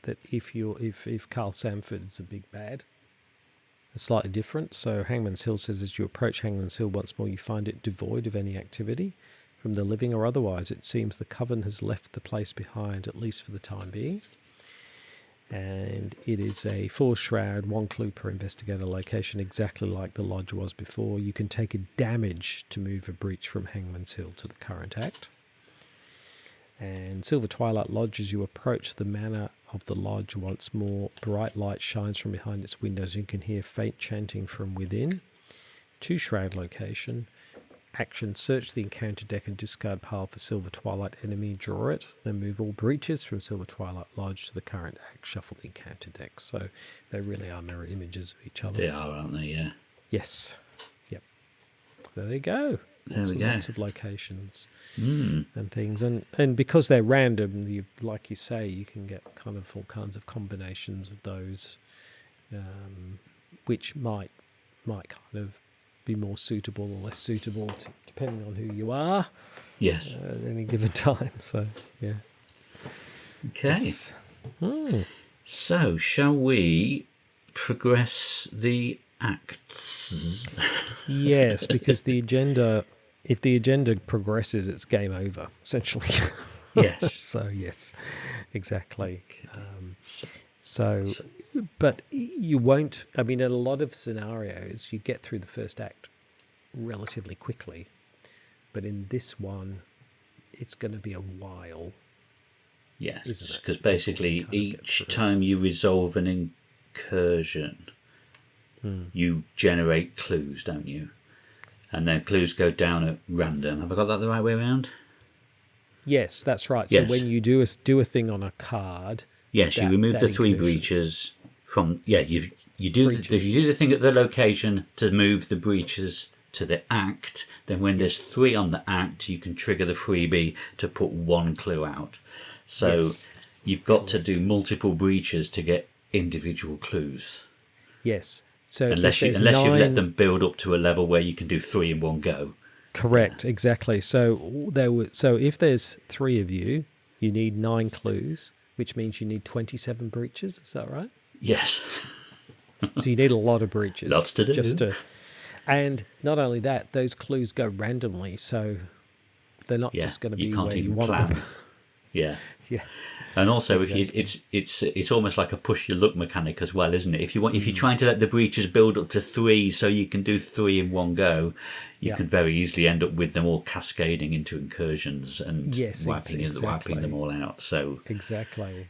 that if Carl Sanford's a big bad, are slightly different. So Hangman's Hill says as you approach Hangman's Hill once more, you find it devoid of any activity from the living or otherwise. It seems the coven has left the place behind, at least for the time being. And it is a 4 shroud, 1 clue per investigator location, exactly like the lodge was before. You can take a damage to move a breach from Hangman's Hill to the current act. And Silver Twilight Lodge, as you approach the manor of the lodge once more, bright light shines from behind its windows. You can hear faint chanting from within. 2 shroud location. Action, search the encounter deck and discard pile for Silver Twilight enemy, draw it, then move all breaches from Silver Twilight Lodge to the current act, shuffle the encounter deck. So they really are mirror images of each other. They are, aren't they? Yeah. Yes. Yep. So there you go. Lots of locations and things. And because they're random, like you say, you can get kind of all kinds of combinations of those, which might kind of be more suitable or less suitable depending on who you are. Yes. At any given time. So, yeah. Okay. Yes. So, shall we progress the acts? Yes, because the agenda, if the agenda progresses, it's game over, essentially. Yes. So, yes, exactly. But you won't, I mean, in a lot of scenarios, you get through the first act relatively quickly. But in this one, it's going to be a while. Yes, because basically each time you resolve an incursion, you generate clues, don't you? And then clues go down at random. Have I got that the right way around? Yes, that's right. Yes. So when you do a thing on a card... Yes, you remove the 3 breaches from... Yeah, you do the thing at the location to move the breaches to the act. Then when there's 3 on the act, you can trigger the freebie to put 1 clue out. So you've got to do multiple breaches to get individual clues. Yes. So unless you let them build up to a level where you can do 3 in one go. Correct, exactly. So if there's 3 of you, you need 9 clues, which means you need 27 breaches. Is that right? Yes. So you need a lot of breaches. Lots to do. And not only that, those clues go randomly, so they're not just going to be where you want them. Yeah. Yeah. And also, exactly. if it's almost like a push your luck mechanic as well, isn't it? If you're trying to let the breaches build up to 3, so you can do 3 in one go, you can very easily end up with them all cascading into incursions and wiping them all out. So exactly.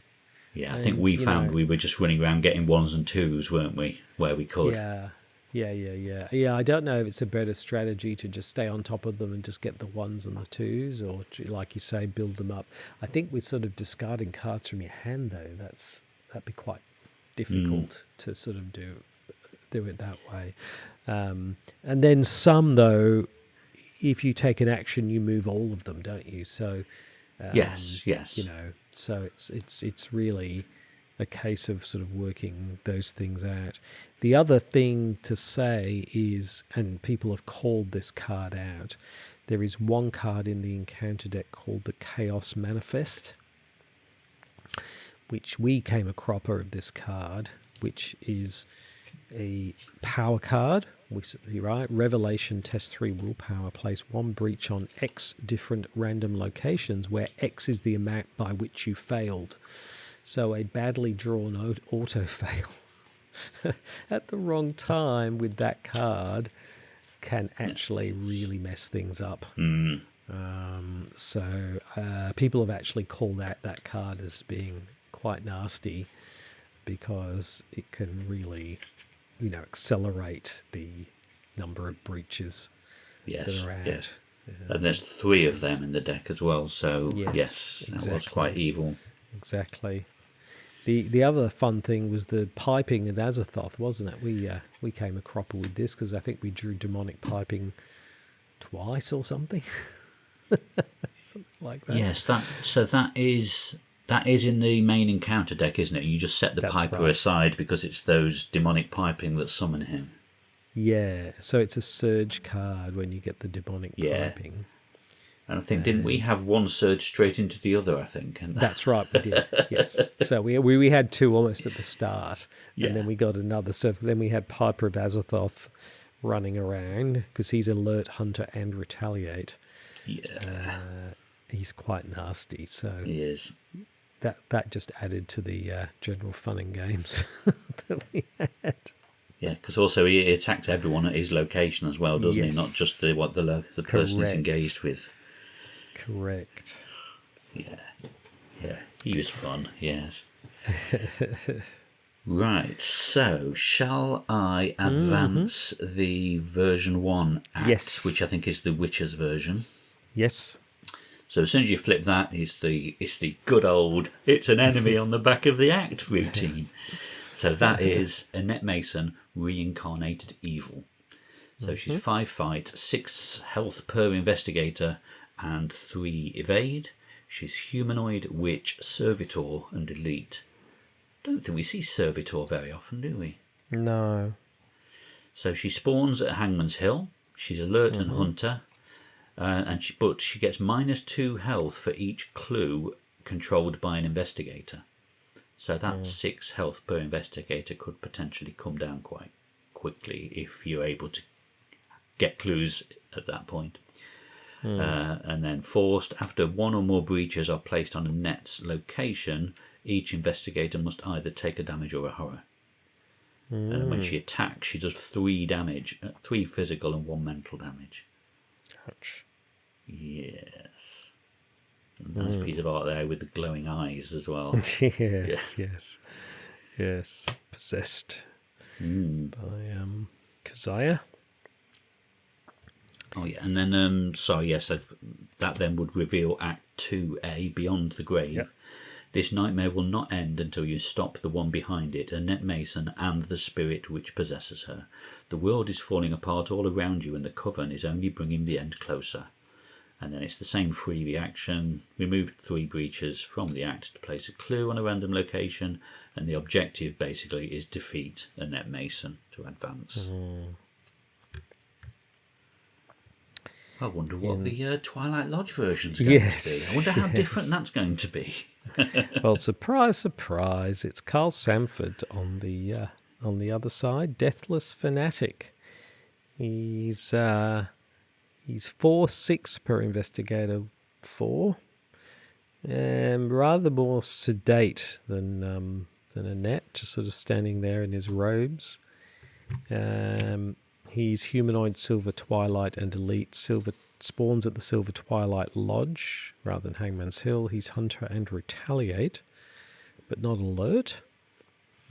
Yeah, I think we found we were just running around getting 1s and 2s, weren't we? Where we could. Yeah. I don't know if it's a better strategy to just stay on top of them and just get the 1s and the 2s, or to, like you say, build them up. I think with sort of discarding cards from your hand, though, that'd be quite difficult to sort of do it that way. And then some, though, if you take an action, you move all of them, don't you? So yes. So it's really a case of sort of working those things out. The other thing to say is, and people have called this card out, there is one card in the encounter deck called the Chaos Manifest, which we came a cropper of this card, which is a power card. Right? Revelation test 3 willpower. Place 1 breach on X different random locations where X is the amount by which you failed. So a badly drawn auto fail at the wrong time with that card can actually really mess things up. So people have actually called out that card as being quite nasty because it can really, accelerate the number of breaches that are out. Yes. And there's 3 of them in the deck as well. So yes, exactly. That was quite evil. Exactly. The other fun thing was the piping of Azathoth, wasn't it? We came a cropper with this because I think we drew demonic piping twice or something. Something like that. Yes, that is in the main encounter deck, isn't it? You just set the piper aside because it's those demonic piping that summon him. Yeah, so it's a surge card when you get the demonic piping. And I think, didn't we have 1 surge straight into the other, I think? And that's right, we did, yes. So we had 2 almost at the start, and then we got another. So then we had Piper of Azathoth running around, because he's Alert, Hunter, and Retaliate. Yeah. He's quite nasty, so he is. That just added to the general fun and games that we had. Yeah, because also he attacks everyone at his location as well, doesn't he? Not just the person he's engaged with. Correct. Yeah, he was fun, yes. Right, so shall I advance the version 1 act, which I think is the Witcher's version? Yes. So as soon as you flip that, it's the good old, it's an enemy on the back of the act routine. So that is Annette Mason, reincarnated evil. So she's 5 fight, 6 health per investigator, and 3 evade. She's humanoid, witch, servitor, and elite. Don't think we see servitor very often, do we? No. So she spawns at Hangman's Hill. She's alert and hunter, but she gets -2 health for each clue controlled by an investigator. So that 6 health per investigator could potentially come down quite quickly if you're able to get clues at that point. And then forced, after 1 or more breaches are placed on a net's location, each investigator must either take a damage or a horror. And when she attacks, she does 3 damage, 3 physical and 1 mental damage. Ouch. Yes. A nice piece of art there with the glowing eyes as well. Yes. Possessed by Keziah. Oh yeah, and then that then would reveal Act 2A, Beyond the Grave. Yep. This nightmare will not end until you stop the one behind it, Annette Mason, and the spirit which possesses her. The world is falling apart all around you, and the coven is only bringing the end closer. And then it's the same free reaction. Remove 3 breaches from the act to place a clue on a random location, and the objective basically is defeat Annette Mason to advance. I wonder what the Twilight Lodge version's going to be. I wonder how different that's going to be. Well, surprise, surprise! It's Carl Samford on the other side, Deathless Fanatic. He's 4/6 per investigator 4, rather more sedate than Annette, just sort of standing there in his robes. He's humanoid, Silver Twilight, and elite. Silver spawns at the Silver Twilight Lodge rather than Hangman's Hill. He's hunter and retaliate, but not alert.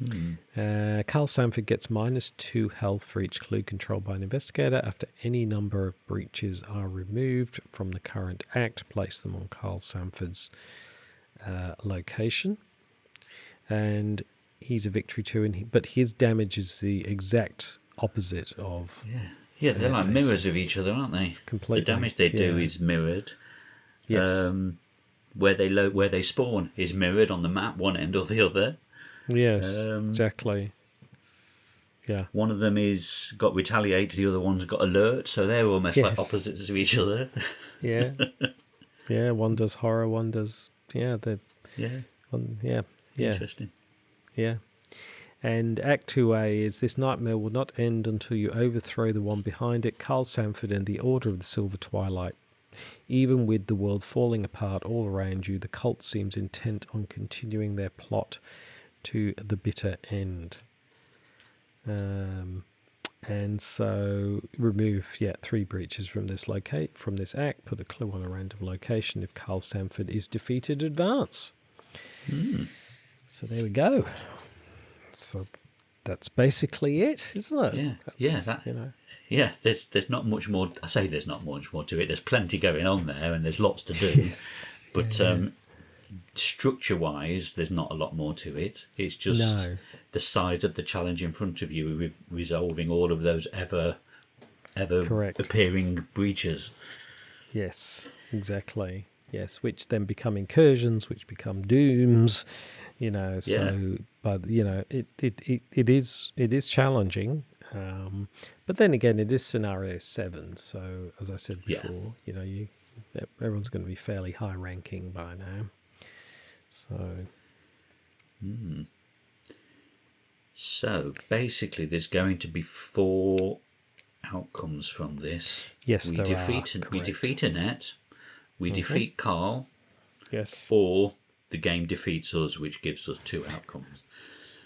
Carl Samford gets -2 health for each clue controlled by an investigator. After any number of breaches are removed from the current act, place them on Carl Samford's location. And he's a victory too, but his damage is the exact opposite of... Yeah, they're like mirrors of each other, aren't they? Completely. The damage they do is mirrored. Yes. Where they spawn is mirrored on the map, one end or the other. Yes, exactly. Yeah. One of them is got retaliate, the other one's got alert, so they're almost like opposites of each other. Yeah. Yeah, one does horror, one does... Yeah, Interesting. Yeah. And Act 2A is this nightmare will not end until you overthrow the one behind it, Carl Samford and the Order of the Silver Twilight. Even with the world falling apart all around you, the cult seems intent on continuing their plot to the bitter end. And so remove 3 breaches from this act, put a clue on a random location. If Carl Samford is defeated, advance. So there we go. So that's basically it, isn't it? There's not much more. I say there's not much more to it. There's plenty going on there, and there's lots to do. Yes. But structure-wise, there's not a lot more to it. It's just the size of the challenge in front of you with resolving all of those ever appearing breaches. Yes, exactly. Yes, which then become incursions, which become dooms. So but it is challenging. But then again, it is scenario 7. So as I said before, everyone's going to be fairly high ranking by now. So basically, there's going to be 4 outcomes from this. Yes, we defeat Annette, we defeat Carl, yes, or the game defeats us, which gives us 2 outcomes.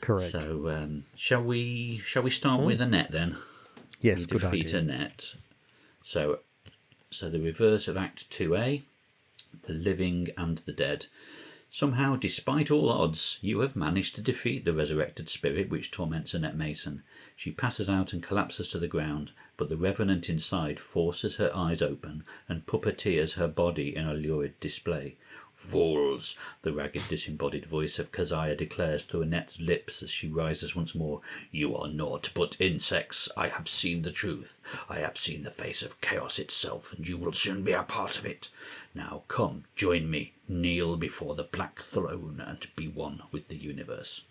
Correct. So shall we start with Annette then? Yes, we defeat Annette. So the reverse of Act 2A, the living and the dead. Somehow, despite all odds, you have managed to defeat the resurrected spirit which torments Annette Mason. She passes out and collapses to the ground, but the revenant inside forces her eyes open and puppeteers her body in a lurid display. Fools! The ragged, disembodied voice of Keziah declares through Annette's lips as she rises once more. You are naught but insects. I have seen the truth. I have seen the face of chaos itself, and you will soon be a part of it. Now come, join me, kneel before the black throne, and be one with the universe.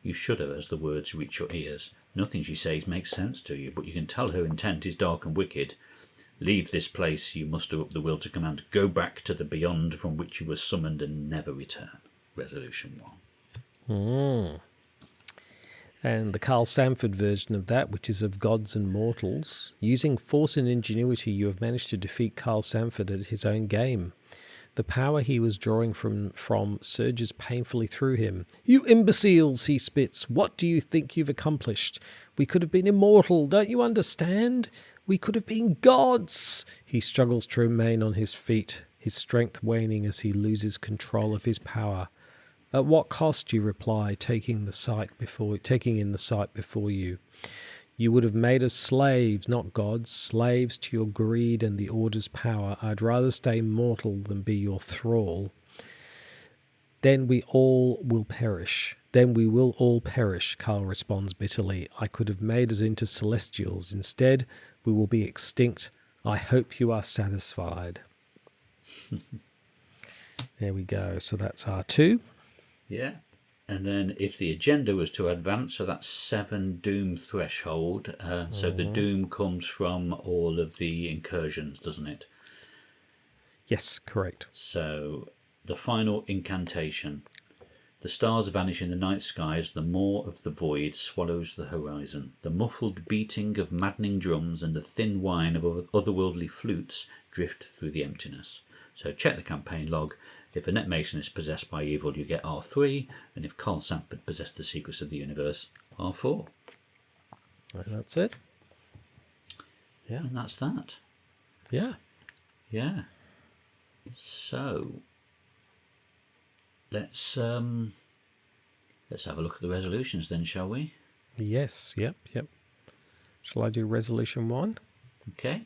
You shudder as the words reach your ears. Nothing she says makes sense to you, but you can tell her intent is dark and wicked. Leave this place, you muster up the will to command. Go back to the beyond from which you were summoned and never return. Resolution 1. And the Carl Samford version of that, which is of gods and mortals. Using force and ingenuity, you have managed to defeat Carl Samford at his own game. The power he was drawing from surges painfully through him. You imbeciles, he spits. What do you think you've accomplished? We could have been immortal, don't you understand? We could have been gods. He struggles to remain on his feet, his strength waning as he loses control of his power. At what cost, you reply, taking in the sight before you. You would have made us slaves, not gods, slaves to your greed and the Order's power. I'd rather stay mortal than be your thrall. Then we all will perish. Then we will all perish, Carl responds bitterly. I could have made us into celestials. Instead, we will be extinct. I hope you are satisfied. There we go. So that's R2. Yeah. And then if the agenda was to advance, so that's 7 doom threshold. So the doom comes from all of the incursions, doesn't it? Yes, correct. So the final incantation. The stars vanish in the night sky as the maw of the void swallows the horizon. The muffled beating of maddening drums and the thin whine of otherworldly flutes drift through the emptiness. So check the campaign log. If Annette Mason is possessed by evil, you get R3, and if Carl Sanford possessed the secrets of the universe, R4. And that's it. Yeah. And that's that. Yeah. Yeah. So let's have a look at the resolutions then, shall we? Yes. Yep. Shall I do resolution 1? Okay.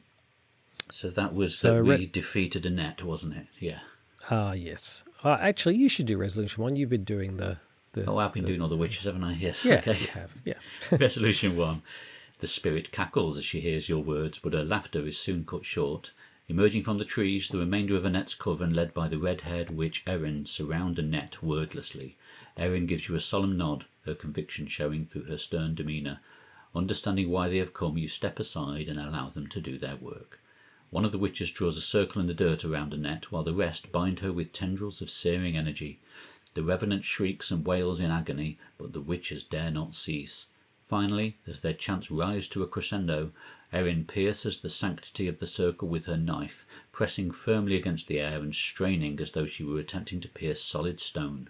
So that was that we defeated Annette, wasn't it? Yeah. Yes. Actually, you should do resolution 1. You've been doing the I've been doing all the witches, haven't I? Yes. Yeah, Okay. you have. Yeah. Resolution 1. The spirit cackles as she hears your words, but her laughter is soon cut short. Emerging from the trees, the remainder of Annette's coven, led by the red-haired witch Erin, surround Annette wordlessly. Erin gives you a solemn nod, her conviction showing through her stern demeanour. Understanding why they have come, you step aside and allow them to do their work. One of the witches draws a circle in the dirt around Annette, while the rest bind her with tendrils of searing energy. The revenant shrieks and wails in agony, but the witches dare not cease. Finally, as their chants rise to a crescendo, Erin pierces the sanctity of the circle with her knife, pressing firmly against the air and straining as though she were attempting to pierce solid stone.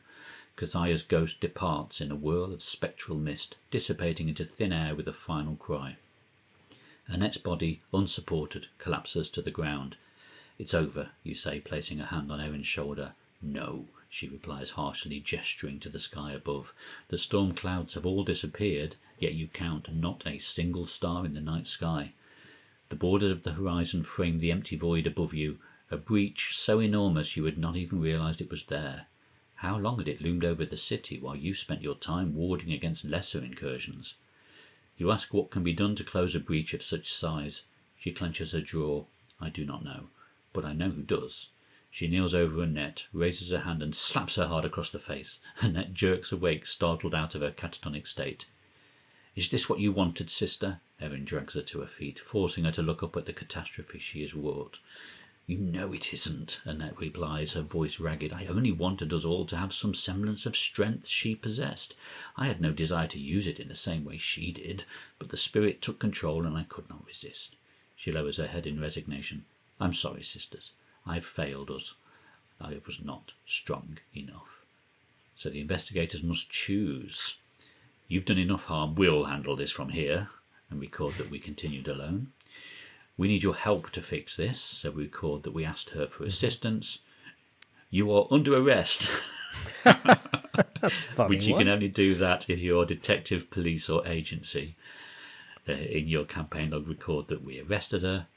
Keziah's ghost departs in a whirl of spectral mist, dissipating into thin air with a final cry. Annette's body, unsupported, collapses to the ground. "It's over," you say, placing a hand on Erin's shoulder. "No," she replies harshly, gesturing to the sky above. "The storm clouds have all disappeared, yet you count not a single star in the night sky. The borders of the horizon frame the empty void above you, a breach so enormous you had not even realized it was there. How long had it loomed over the city while you spent your time warding against lesser incursions? You ask what can be done to close a breach of such size. She clenches her jaw. I do not know, but I know who does. She kneels over Annette, raises her hand and slaps her hard across the face. Annette jerks awake, startled out of her catatonic state. "Is this what you wanted, sister?" Erin drags her to her feet, forcing her to look up at the catastrophe she has wrought. "You know it isn't," Annette replies, her voice ragged. "I only wanted us all to have some semblance of strength she possessed. I had no desire to use it in the same way she did, but the spirit took control and I could not resist." She lowers her head in resignation. "I'm sorry, sisters. I've failed us. I was not strong enough. So the investigators must choose. You've done enough harm. We'll handle this from here," and record that we continued alone. "We need your help to fix this," so we record that we asked her for assistance. "You are under arrest." That's funny. Which you can only do that if you're detective, police or agency. In your campaign log, record that we arrested her,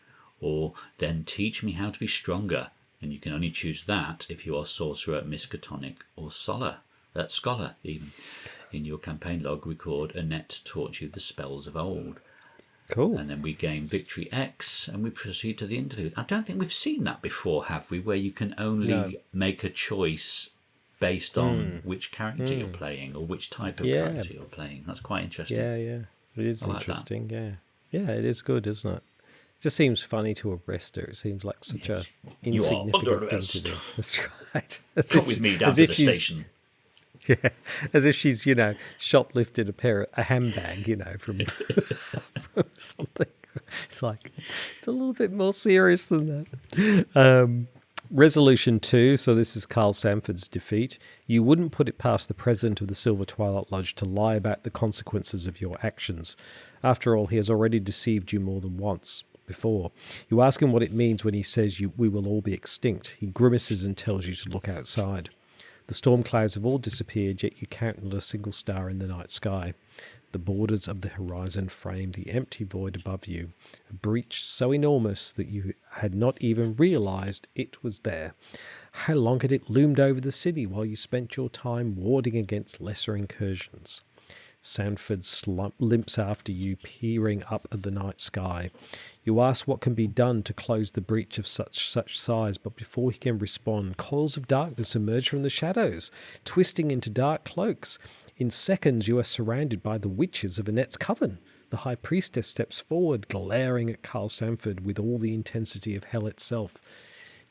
or then teach me how to be stronger, and you can only choose that if you are sorcerer, miskatonic or scholar even. In your campaign log, record Annette taught you the spells of old. Cool. And then we gain victory X and we proceed to the interlude. I don't think we've seen that before, have we? Where you can only make a choice based on which character you're playing or which type of character you're playing. That's quite interesting. Yeah. It is interesting, yeah. Yeah, it is good, isn't it? It just seems funny to arrest her. It seems like such a insignificant thing to do. That's right. Come with me down to the station. Yeah, as if she's, shoplifted a handbag, from, from something. It's like, it's a little bit more serious than that. Resolution 2, so this is Carl Sanford's defeat. You wouldn't put it past the president of the Silver Twilight Lodge to lie about the consequences of your actions. After all, he has already deceived you more than once before. You ask him what it means when he says we will all be extinct. He grimaces and tells you to look outside. The storm clouds have all disappeared, yet you count not a single star in the night sky. The borders of the horizon frame the empty void above you, a breach so enormous that you had not even realized it was there. How long had it loomed over the city while you spent your time warding against lesser incursions? Sanford limps after you, peering up at the night sky. You ask what can be done to close the breach of such size, but before he can respond, coils of darkness emerge from the shadows, twisting into dark cloaks. In seconds, you are surrounded by the witches of Annette's coven. The High Priestess steps forward, glaring at Carl Sanford with all the intensity of hell itself.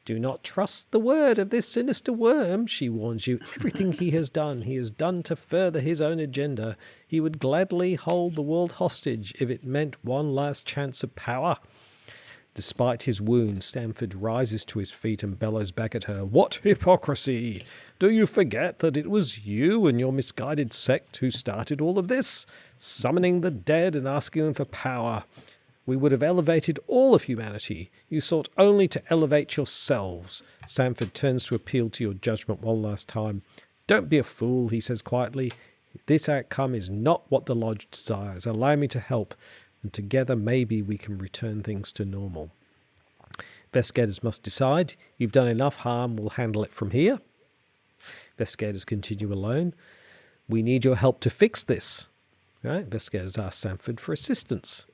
Do not trust the word of this sinister worm, she warns you. Everything he has done to further his own agenda. He would gladly hold the world hostage if it meant one last chance of power. Despite his wound, Sanford rises to his feet and bellows back at her. What hypocrisy! Do you forget that it was you and your misguided sect who started all of this? Summoning the dead and asking them for power. We would have elevated all of humanity. You sought only to elevate yourselves. Sanford turns to appeal to your judgment one last time. Don't be a fool, he says quietly. This outcome is not what the Lodge desires. Allow me to help, and together maybe we can return things to normal. Investigators must decide. You've done enough harm, we'll handle it from here. Investigators continue alone. We need your help to fix this. Right? Investigators ask Sanford for assistance.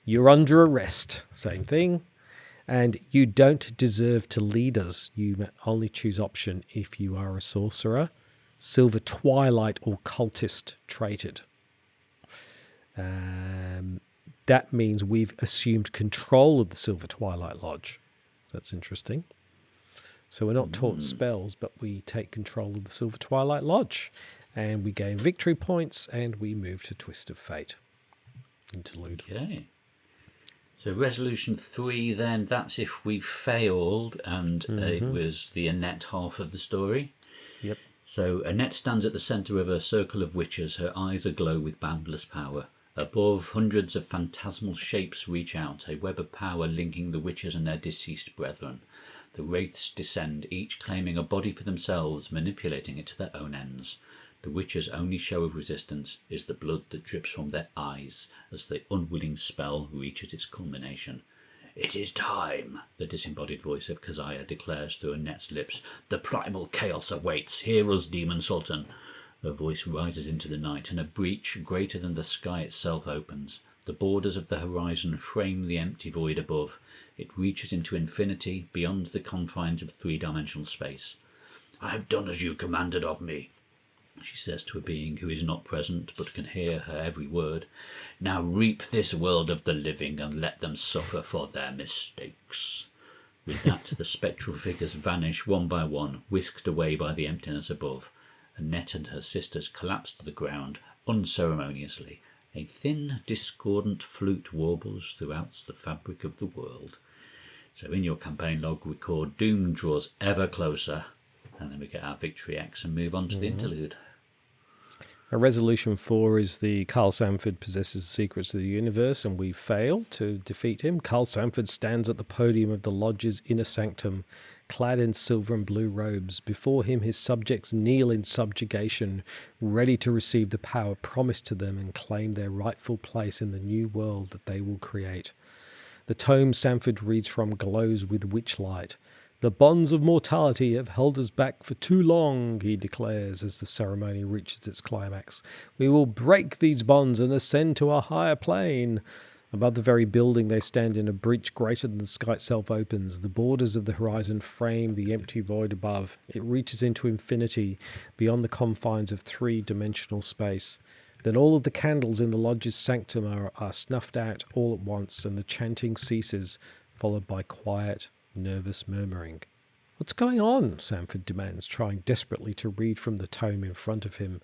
You're under arrest. Same thing. And you don't deserve to lead us. You only choose option if you are a sorcerer, Silver Twilight, or cultist traded. That means we've assumed control of the Silver Twilight Lodge. That's interesting. So we're not taught spells, but we take control of the Silver Twilight Lodge. And we gain victory points, and we move to Twist of Fate. Interlude. Okay. So resolution 3 then, that's if we failed and it was the Annette half of the story. Yep. So Annette stands at the centre of a circle of witches, her eyes aglow with boundless power. Above, hundreds of phantasmal shapes reach out, a web of power linking the witches and their deceased brethren. The wraiths descend, each claiming a body for themselves, manipulating it to their own ends. The witches' only show of resistance is the blood that drips from their eyes as the unwilling spell reaches its culmination. It is time, the disembodied voice of Keziah declares through Annette's lips. The primal chaos awaits. Hear us, Demon Sultan. Her voice rises into the night, and a breach greater than the sky itself opens. The borders of the horizon frame the empty void above. It reaches into infinity, beyond the confines of three-dimensional space. I have done as you commanded of me, she says to a being who is not present but can hear her every word. Now reap this world of the living and let them suffer for their mistakes. With that, the spectral figures vanish one by one, whisked away by the emptiness above. Annette and her sisters collapse to the ground unceremoniously. A thin, discordant flute warbles throughout the fabric of the world. So in your campaign log, record doom draws ever closer. And then we get our victory X and move on to the interlude. Resolution 4 is the Carl Sanford possesses the secrets of the universe, and we fail to defeat him. Carl Sanford stands at the podium of the lodge's inner sanctum, clad in silver and blue robes. Before him, his subjects kneel in subjugation, ready to receive the power promised to them and claim their rightful place in the new world that they will create. The tome Sanford reads from glows with witch light. The bonds of mortality have held us back for too long, he declares as the ceremony reaches its climax. We will break these bonds and ascend to a higher plane. Above the very building they stand in, a breach greater than the sky itself opens. The borders of the horizon frame the empty void above. It reaches into infinity, beyond the confines of three-dimensional space. Then all of the candles in the lodge's sanctum are snuffed out all at once, and the chanting ceases, followed by quiet, nervous murmuring. What's going on? Sanford demands, trying desperately to read from the tome in front of him.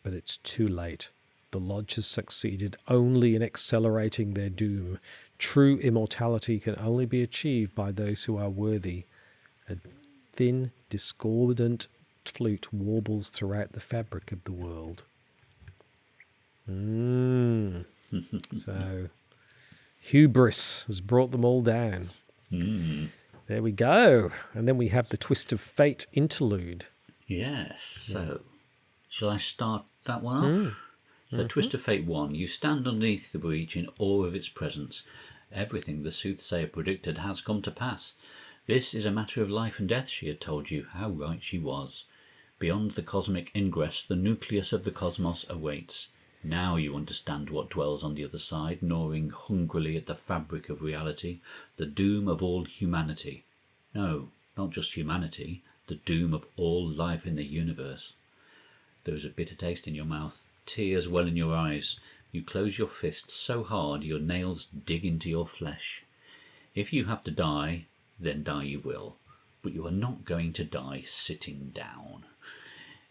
But it's too late. The Lodge has succeeded only in accelerating their doom. True immortality can only be achieved by those who are worthy. A thin, discordant flute warbles throughout the fabric of the world. So, hubris has brought them all down. There we go. And then we have the Twist of Fate interlude. Yes. So, shall I start that one off? So, Twist of Fate 1. You stand underneath the breach in awe of its presence. Everything the soothsayer predicted has come to pass. This is a matter of life and death, she had told you. How right she was. Beyond the cosmic ingress, the nucleus of the cosmos awaits. Now you understand what dwells on the other side, gnawing hungrily at the fabric of reality, the doom of all humanity. No, not just humanity, the doom of all life in the universe. There is a bitter taste in your mouth, tears well in your eyes. You close your fists so hard your nails dig into your flesh. If you have to die, then die you will, but you are not going to die sitting down.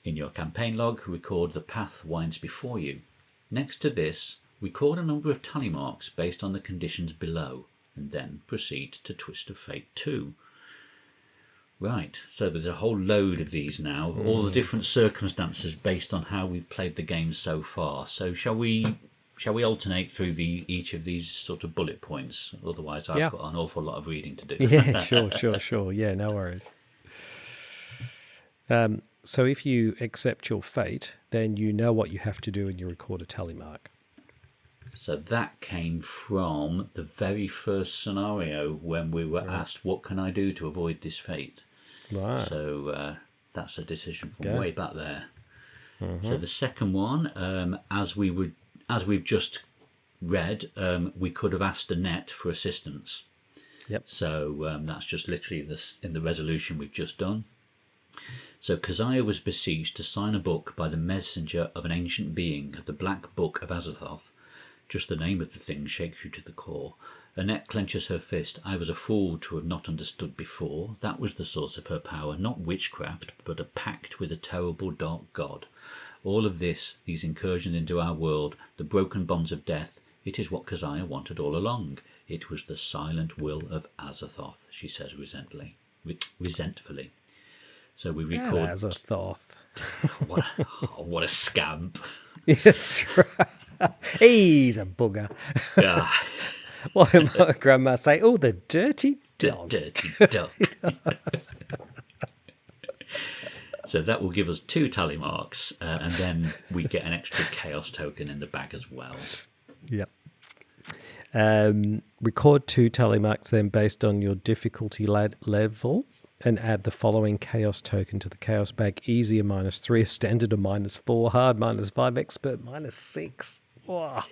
In your campaign log, record the path winds before you. Next to this, record a number of tally marks based on the conditions below, and then proceed to Twist of Fate 2. Right, so there's a whole load of these now, all the different circumstances based on how we've played the game so far. So shall we alternate through each of these sort of bullet points? Otherwise I've got an awful lot of reading to do. Yeah, sure. Yeah, no worries. So if you accept your fate, then you know what you have to do and you record a tally mark. So that came from the very first scenario when we were asked, what can I do to avoid this fate? Right. So that's a decision from way back there. Mm-hmm. So the second one, as we've just read, we could have asked Annette for assistance. Yep. So that's just literally this in the resolution we've just done. So Keziah was beseeched to sign a book by the messenger of an ancient being, the Black Book of Azathoth. Just the name of the thing shakes you to the core. Annette clenches her fist. I was a fool to have not understood before. That was the source of her power, not witchcraft, but a pact with a terrible dark god. All of this, these incursions into our world, the broken bonds of death, it is what Keziah wanted all along. It was the silent will of Azathoth, she says resentfully. So we record... Azathoth. What a scamp. Yes, right. He's a booger. Yeah. Why might my grandma say, oh, the dirty dog. The dirty dog. So that will give us 2 tally marks, and then we get an extra chaos token in the bag as well. Yep. Record 2 tally marks then based on your difficulty level, and add the following chaos token to the chaos bag: easy a -3, a standard a -4, hard -5, expert -6. Wow.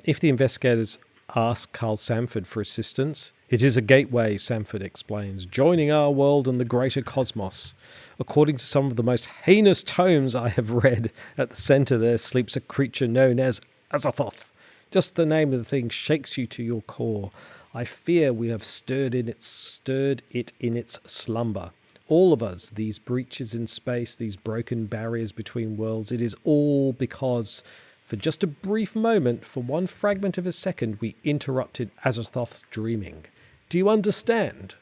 If the investigators ask Carl Sanford for assistance, it is a gateway, Sanford explains, joining our world and the greater cosmos. According to some of the most heinous tomes I have read, at the center there sleeps a creature known as Azathoth. Just the name of the thing shakes you to your core. I fear we have stirred it in its slumber. All of us, these breaches in space, these broken barriers between worlds, it is all because, for just a brief moment, for one fragment of a second, we interrupted Azathoth's dreaming. Do you understand?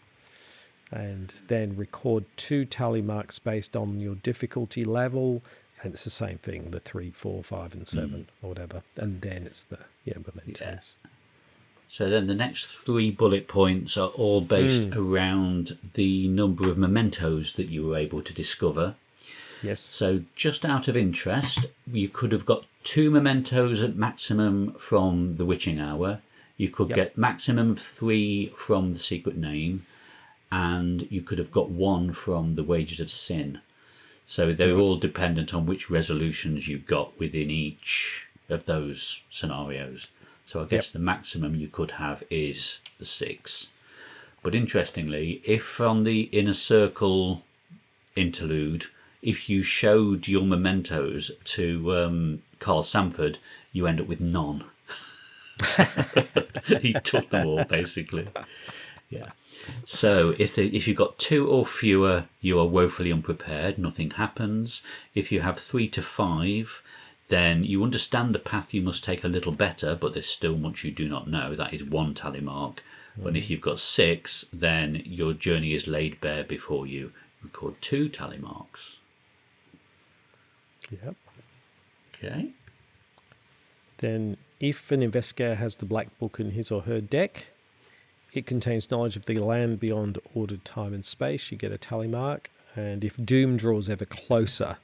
And then record 2 tally marks based on your difficulty level, and it's the same thing, the 3, 4, 5, and 7, or whatever. And then it's the mementos. Yeah. So then the next 3 bullet points are all based around the number of mementos that you were able to discover. Yes. So just out of interest, you could have got 2 mementos at maximum from the witching hour. You could get maximum of 3 from the secret name, and you could have got 1 from the wages of sin. So they're all dependent on which resolutions you got within each of those scenarios. So I guess the maximum you could have is the 6. But interestingly, if on the Inner Circle interlude, if you showed your mementos to Carl Sanford, you end up with none. He took them all, basically. Yeah. So if you got 2 or fewer, you are woefully unprepared. Nothing happens. If you have 3 to 5, then you understand the path you must take a little better, but there's still much you do not know. That is 1 tally mark. But if you've got 6, then your journey is laid bare before you. Record 2 tally marks. Yep. Okay. Then if an investigator has the Black Book in his or her deck, it contains knowledge of the land beyond ordered time and space. You get a tally mark. And if doom draws ever closer,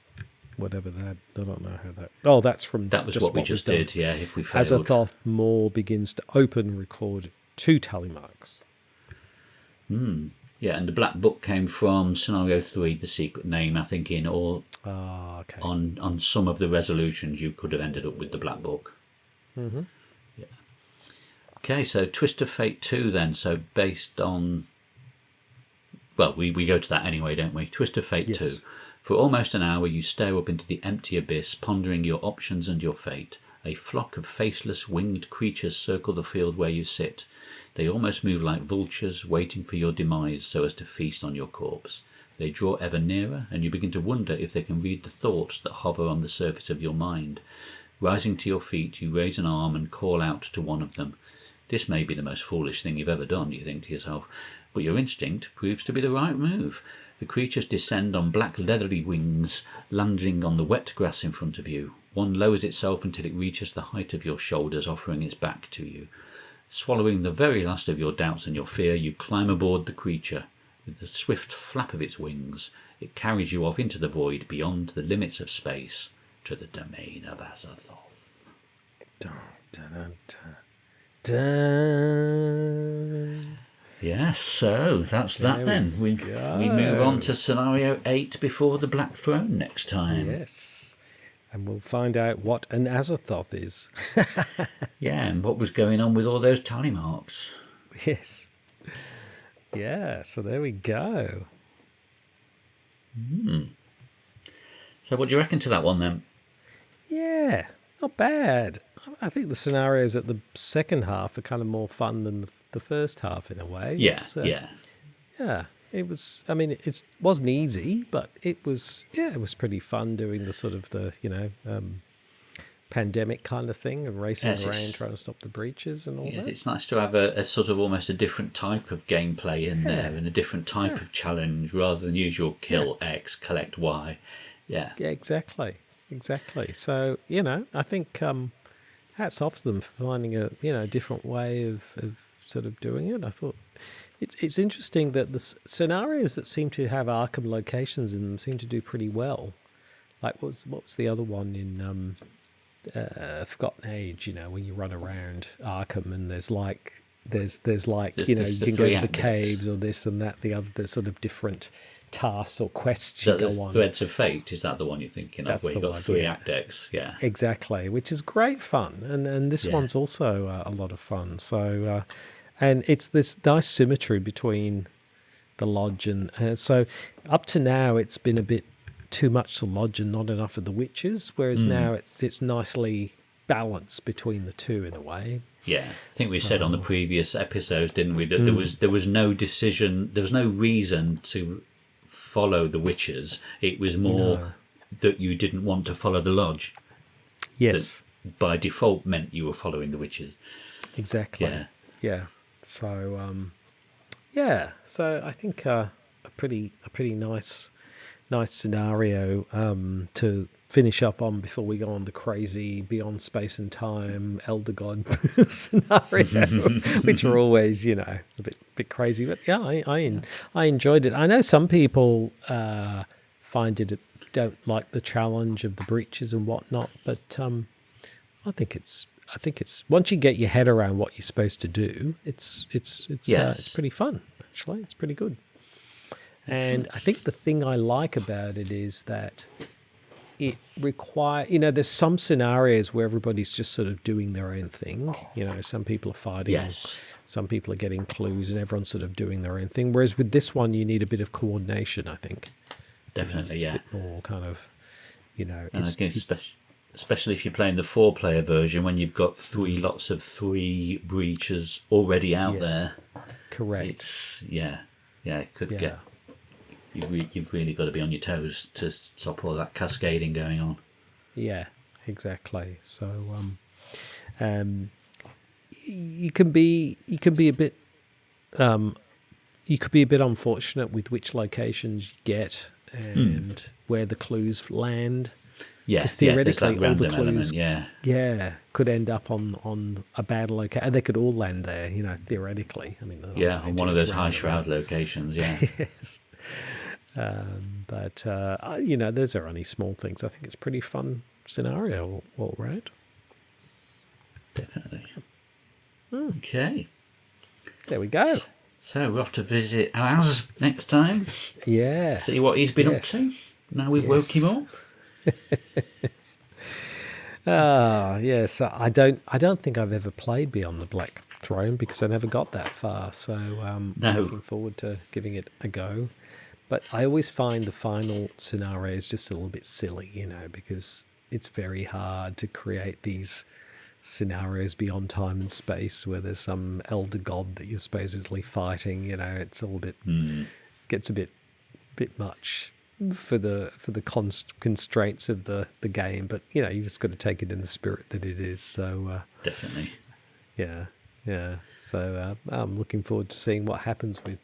whatever that, I don't know how that... Oh, that's from... That was what we just did, yeah, if we failed. Azathoth Maw begins to open, record 2 tally marks. Yeah, and the black book came from scenario 3, the secret name, I think, in all. Okay. On some of the resolutions, you could have ended up with the black book. Mm-hmm. Yeah. Okay, so Twist of Fate 2 then. So based on... Well, we go to that anyway, don't we? Twist of Fate 2. For almost an hour, you stare up into the empty abyss, pondering your options and your fate. A flock of faceless, winged creatures circle the field where you sit. They almost move like vultures, waiting for your demise so as to feast on your corpse. They draw ever nearer, and you begin to wonder if they can read the thoughts that hover on the surface of your mind. Rising to your feet, you raise an arm and call out to one of them. This may be the most foolish thing you've ever done, you think to yourself, but your instinct proves to be the right move. The creatures descend on black leathery wings, landing on the wet grass in front of you. One lowers itself until it reaches the height of your shoulders, offering its back to you. Swallowing the very last of your doubts and your fear, you climb aboard the creature. With the swift flap of its wings, it carries you off into the void beyond the limits of space, to the domain of Azathoth. Dun, dun, dun, dun, dun. Yes, so that's There that then. We move on to scenario 8 before the Black Throne next time. Yes. And we'll find out what an Azathoth is. Yeah, and what was going on with all those tally marks. Yes. Yeah, so there we go. So what do you reckon to that one then? Yeah, not bad. I think the scenarios at the second half are kind of more fun than the first half in a way. Yeah, So, yeah. Yeah, it was, I mean, it wasn't easy, but it was pretty fun doing the sort of the, pandemic kind of thing of racing around trying to stop the breaches and all that. It's nice to have a sort of almost a different type of gameplay in there and a different type of challenge rather than usual kill X, collect Y. Yeah. Yeah, exactly. So, I think hats off to them for finding a, different way of sort of doing it. I thought it's interesting that the scenarios that seem to have Arkham locations in them seem to do pretty well. Like, what was the other one in Forgotten Age, when you run around Arkham and there's like you can go to the caves or this and that, the other, there's sort of different tasks or quests you go on. Threads of Fate, is that the one you're thinking of? That's where you've got one, 3 act decks, yeah. Exactly, which is great fun. And this one's also a lot of fun. So, and it's this nice symmetry between the lodge and so up to now it's been a bit too much the lodge and not enough of the witches, whereas now it's nicely balanced between the two in a way. Yeah, I think we said on the previous episodes, didn't we, that there was no decision, there was no reason to follow the witches. It was more that you didn't want to follow the lodge. Yes, that by default meant you were following the witches. Exactly. Yeah. So so I think a pretty nice scenario to finish up on before we go on the crazy Beyond Space and Time Elder God scenario, which are always, a bit crazy. But yeah, I enjoyed it. I know some people don't like the challenge of the breaches and whatnot, but I think it's once you get your head around what you're supposed to do, it's pretty fun. Actually, it's pretty good. And I think the thing I like about it is that it requires, there's some scenarios where everybody's just sort of doing their own thing. Some people are fighting, some people are getting clues, and everyone's sort of doing their own thing. Whereas with this one, you need a bit of coordination, I think. Definitely, it's a bit more kind of, especially if you're playing the 4-player version, when you've got 3 lots of 3 breaches already out there. Correct. It could get... You've really got to be on your toes to stop all that cascading going on. Yeah, exactly. So, you can be a bit, you could be a bit unfortunate with which locations you get and where the clues land. Because theoretically, all the clues, could end up on a bad location, and they could all land there. Theoretically. I mean, on one of those high shroud locations. Yeah. Yes. But those are only small things. I think it's a pretty fun scenario all right. Definitely. Okay. There we go. So we're off to visit ours next time. Yeah. See what he's been up to. Now we've woke him up. Yes. I don't think I've ever played Beyond the Black Throne because I never got that far. So I'm looking forward to giving it a go. But I always find the final scenario is just a little bit silly, because it's very hard to create these scenarios beyond time and space where there's some elder god that you're supposedly fighting. It's all a bit gets a bit much for the constraints of the game. But you just got to take it in the spirit that it is. So definitely, yeah. So I'm looking forward to seeing what happens with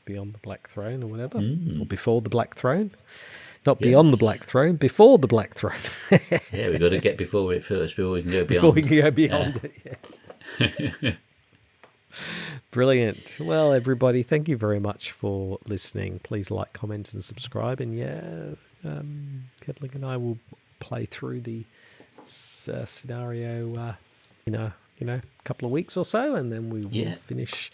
Beyond the Black Throne or whatever, or Before the Black Throne. Not Beyond the Black Throne, Before the Black Throne. Yeah, we've got to get before it first before we can go beyond. Before we can go beyond it, yes. Brilliant. Well, everybody, thank you very much for listening. Please like, comment, and subscribe. And Kevling and I will play through the scenario in a couple of weeks or so, and then we will finish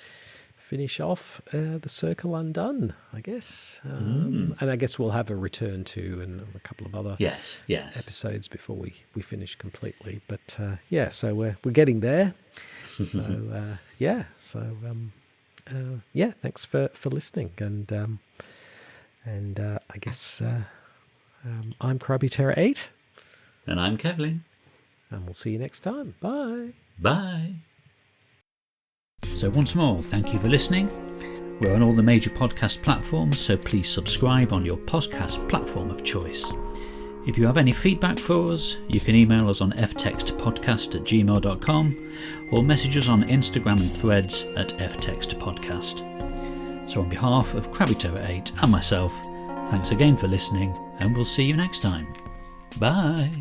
off the Circle Undone, I guess. And I guess we'll have a return to and a couple of other episodes before we finish completely. But so we're getting there. So thanks for listening. And I guess I'm CrabbyTerror8. And I'm Kevling. And we'll see you next time. Bye. Bye. So once more, thank you for listening. We're on all the major podcast platforms, so please subscribe on your podcast platform of choice. If you have any feedback for us, you can email us on ftextpodcast@gmail.com or message us on Instagram and Threads at ftextpodcast. So on behalf of CrabbyTerror8 and myself, thanks again for listening, and we'll see you next time. Bye.